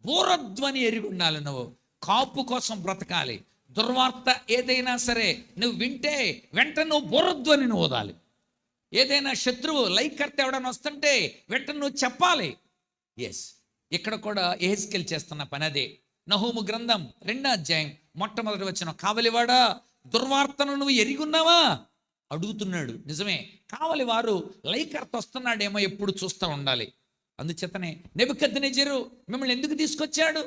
బూరధ్వని ఎరిగుండాలి నువ్వు. కాపు కోసం బ్రతకాలి. దుర్వార్త ఏదైనా సరే నువ్వు వింటే వెంటనే నువ్వు బూరధ్వని ఓదాలి. ఏదైనా శత్రువు లైకర్త ఎవడన్నా వస్తుంటే వెంటనే నువ్వు చెప్పాలి. ఎస్, ఇక్కడ కూడా యెహెజ్కేలు చేస్తున్న పని అదే. నహూము గ్రంథం 2వ అధ్యాయం మొట్టమొదటి వచనం. కావలివాడా, దుర్వార్తను నువ్వు ఎరిగున్నావా అడుగుతున్నాడు. నిజమే, కావలి వారు లైకర్త వస్తున్నాడేమో ఎప్పుడు చూస్తూ ఉండాలి. అందుచేతనే నెబుకద్నెజరు మిమ్మల్ని ఎందుకు తీసుకొచ్చాడు?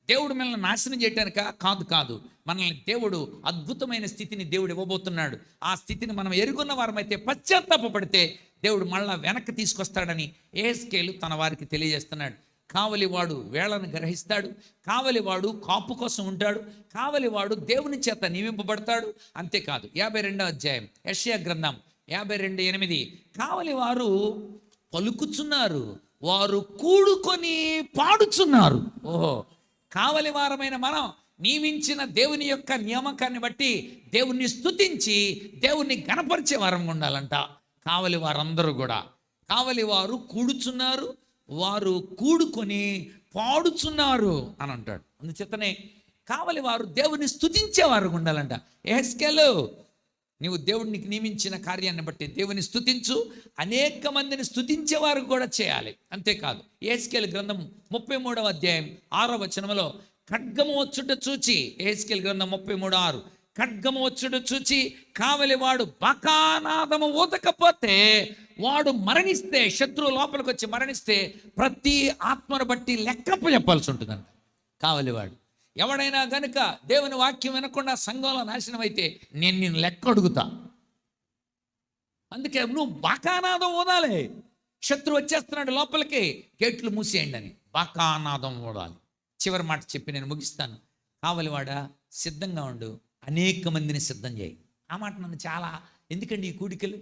దేవుడు మిమ్మల్ని నాశనం చేయటానికా? కాదు, మనల్ని దేవుడు అద్భుతమైన స్థితిని దేవుడు ఇవ్వబోతున్నాడు. ఆ స్థితిని మనం ఎరుగున్న వారమైతే, పశ్చాత్తాపడితే దేవుడు మళ్ళా వెనక్కి తీసుకొస్తాడని యెహెజ్కేలు తన వారికి తెలియజేస్తున్నాడు. కావలివాడు వేళను గ్రహిస్తాడు, కావలివాడు కాపు కోసం ఉంటాడు, కావలివాడు దేవుని చేత నియమింపబడతాడు. అంతేకాదు, 52వ అధ్యాయం యెషయా గ్రంథం 52:8. కావలివారు పలుకుచున్నారు, వారు కూడుకొని పాడుచున్నారు. ఓహో, కావలివారమైన మనం నియమించిన దేవుని యొక్క నియామకాన్ని బట్టి దేవుణ్ణి స్తుతించి దేవుణ్ణి గణపరిచే వారం ఉండాలంట. కావలి వారందరూ కూడా, కావలివారు కూడుచున్నారు, వారు కూడుకొని పాడుచున్నారు అని అంటాడు. అందుచేతనే కావలి వారు దేవుని స్తుతించేవారు ఉండాలంట. యెహెజ్కేలు, నీవు దేవుడికి నియమించిన కార్యాన్ని బట్టి దేవుని స్తుతించు, అనేక మందిని స్తుతించేవారు కూడా చేయాలి. అంతేకాదు, యెహెజ్కేలు గ్రంథం 33వ అధ్యాయం 6వ వచనంలో, ఖడ్గము వచ్చుట చూచి, యెహెజ్కేలు గ్రంథం 33:6, ఖడ్గము వచ్చుట చూచి కావలివాడు బకానాదము ఊదకపోతే వాడు మరణిస్తే, శత్రువు లోపలికి వచ్చి మరణిస్తే ప్రతి ఆత్మను బట్టి లెక్కపు చెప్పాల్సి ఉంటుందంట. కావలివాడు ఎవడైనా గనుక దేవుని వాక్యం వినకుండా సంఘంలో నాశనం అయితే నేను నిన్ను లెక్క అడుగుతా. అందుకే నువ్వు బాకానాదం ఊదాలి. శత్రువు వచ్చేస్తున్నాడు లోపలికి, గేట్లు మూసేయండి అని బాకానాదం ఊడాలి. చివరి మాట చెప్పి నేను ముగిస్తాను. కావలివాడా, సిద్ధంగా ఉండు, అనేక మందిని సిద్ధం చేయి. ఆ మాట నన్ను చాలా, ఎందుకండి ఈ కూడికలు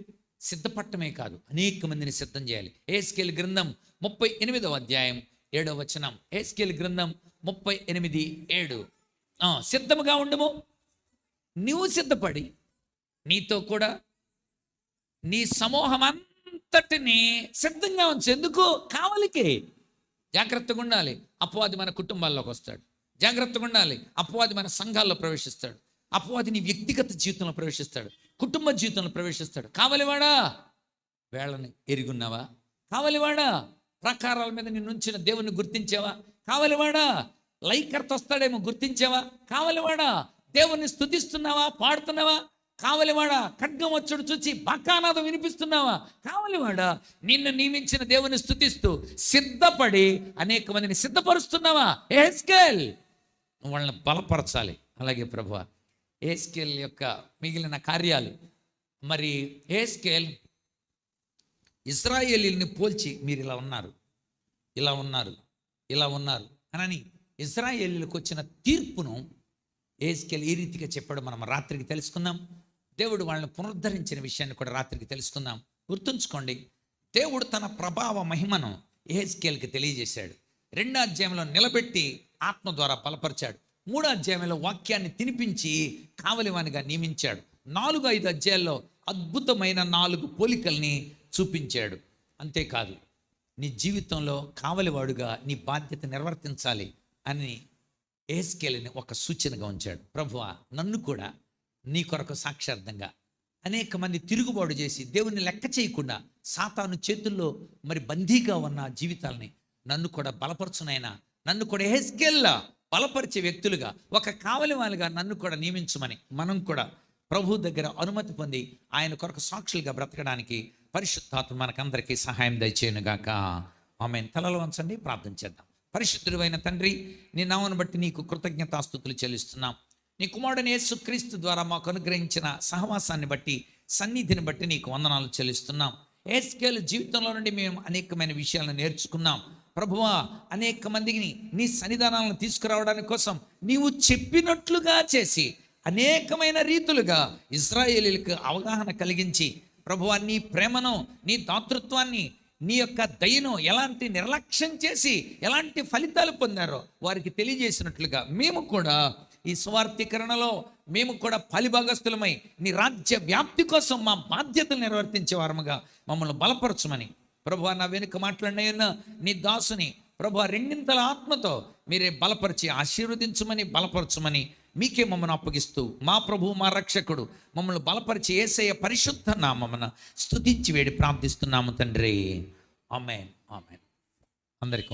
సిద్ధపట్టమే కాదు, అనేక మందిని సిద్ధం చేయాలి. యెహెజ్కేలు గ్రంథం 38వ అధ్యాయం 7వ వచనం. యెహెజ్కేలు గ్రంథం 38:7. సిద్ధముగా ఉండము, నువ్వు సిద్ధపడి నీతో కూడా నీ సమూహం అంతటిని సిద్ధంగా ఉంచు. ఎందుకు? కావలికి. జాగ్రత్తగా ఉండాలి, అపవాది మన కుటుంబాల్లోకి వస్తాడు. జాగ్రత్తగా ఉండాలి, అపవాది మన సంఘాల్లో ప్రవేశిస్తాడు. అపవాది నీ వ్యక్తిగత జీవితంలో ప్రవేశిస్తాడు, కుటుంబ జీవితంలో ప్రవేశిస్తాడు. కావలివాడా, వేళని ఎరుగున్నావా? కావలివాడా, ప్రాకారాల మీద నిన్ను ఉంచిన దేవుని గుర్తించావా? కావలివాడా, లైకర్త వస్తాడేమో గుర్తించావా? కావలివాడా, దేవుణ్ణి స్తుతిస్తున్నావా, పాడుతున్నావా? కావలివాడా, ఖడ్గం వచ్చుడు చూచి బకానాదం వినిపిస్తున్నావా? కావలివాడా, నిన్ను నియమించిన దేవుని స్తుతిస్తూ సిద్ధపడి అనేక మందిని సిద్ధపరుస్తున్నావా? యెహెజ్కేల్, నువ్వు వాళ్ళని బలపరచాలి. అలాగే ప్రభువా, యెహెజ్కేల్ యొక్క మిగిలిన కార్యాలు, మరి యెహెజ్కేల్ ఇశ్రాయేలీయుల్ని పోల్చి మీరు ఇలా ఉన్నారు, ఇలా ఉన్నారు, ఇలా ఉన్నారు అని ఇశ్రాయేలీయులకు వచ్చిన తీర్పును యెహెజ్కేల్ ఈ రీతిగా చెప్పాడు. మనం రాత్రికి తెలుసుకుందాం. దేవుడు వాళ్ళని పునరుద్ధరించిన విషయాన్ని కూడా రాత్రికి తెలుసుకుందాం. గుర్తుంచుకోండి, దేవుడు తన ప్రభావ మహిమను యెహెజ్కేల్కి తెలియజేశాడు. 2వ అధ్యాయంలో నిలబెట్టి ఆత్మ ద్వారా బలపరిచాడు. 3వ అధ్యాయంలో వాక్యాన్ని తినిపించి కావలివానిగా నియమించాడు. 4-5 అధ్యాయాల్లో అద్భుతమైన 4 పోలికల్ని చూపించాడు. అంతేకాదు, నీ జీవితంలో కావలివాడుగా నీ బాధ్యత నిర్వర్తించాలి అని యెహెజ్కేలుని ఒక సూచనగా ఉంచాడు. ప్రభువా, నన్ను కూడా నీ కొరకు సాక్షార్థంగా అనేక మంది తిరుగుబాటు చేసి దేవుని లెక్క చేయకుండా సాతాను చేతుల్లో మరి బందీగా ఉన్న జీవితాలని నన్ను కూడా బలపరచునైనా, నన్ను కూడా యెహెజ్కేల్లా బలపరిచే వ్యక్తులుగా, ఒక కావలి వాళ్ళుగా నన్ను కూడా నియమించమని మనం కూడా ప్రభు దగ్గర అనుమతి పొంది ఆయన కొరకు సాక్షులుగా బ్రతకడానికి పరిశుద్ధాత్మ మనకందరికీ సహాయం దయచేయునుగాక. ఆమేన్. తలలు వంచండి, ప్రార్థన చేద్దాం. పరిశుద్ధుడైన తండ్రి, నీ నామమును బట్టి నీకు కృతజ్ఞతాస్తుతులు చెల్లిస్తున్నాం. నీ కుమారుడైన యేసుక్రీస్తు ద్వారా మాకు అనుగ్రహించిన సహవాసాన్ని బట్టి, సన్నిధిని బట్టి నీకు వందనాలు చెల్లిస్తున్నాం. యెహెజ్కేలు జీవితంలో నుండి మేము అనేకమైన విషయాలను నేర్చుకున్నాం. ప్రభువా, అనేక మందిని నీ సన్నిధానాలను తీసుకురావడానికి కోసం నీవు చెప్పినట్లుగా చేసి అనేకమైన రీతులుగా ఇశ్రాయేలీయులకు అవగాహన కలిగించి, ప్రభువా, నీ ప్రేమను, నీ దాతృత్వాన్ని, నీ యొక్క దయను ఎలాంటి నిర్లక్ష్యం చేసి ఎలాంటి ఫలితాలు పొందారో వారికి తెలియజేసినట్లుగా మేము కూడా ఈ సువార్థీకరణలో మేము కూడా ఫలిభాగస్తులమై నీ రాజ్య వ్యాప్తి కోసం మా బాధ్యతలు నిర్వర్తించే వారముగా మమ్మల్ని బలపరచమని, ప్రభువా, నా వెనుక మాట్లాడిన నీ దాసుని ప్రభువా రెండింతల ఆత్మతో మీరే బలపరిచి ఆశీర్వదించమని, బలపరచమని మీకే మమ్మల్ని అప్పగిస్తూ మా ప్రభు, మా రక్షకుడు మమ్మల్ని బలపరిచి యేసయ్య పరిశుద్ధ నామమున స్తుతించి వేడి ప్రార్థిస్తున్నాము తండ్రి. ఆమేన్, ఆమేన్. అందరికీ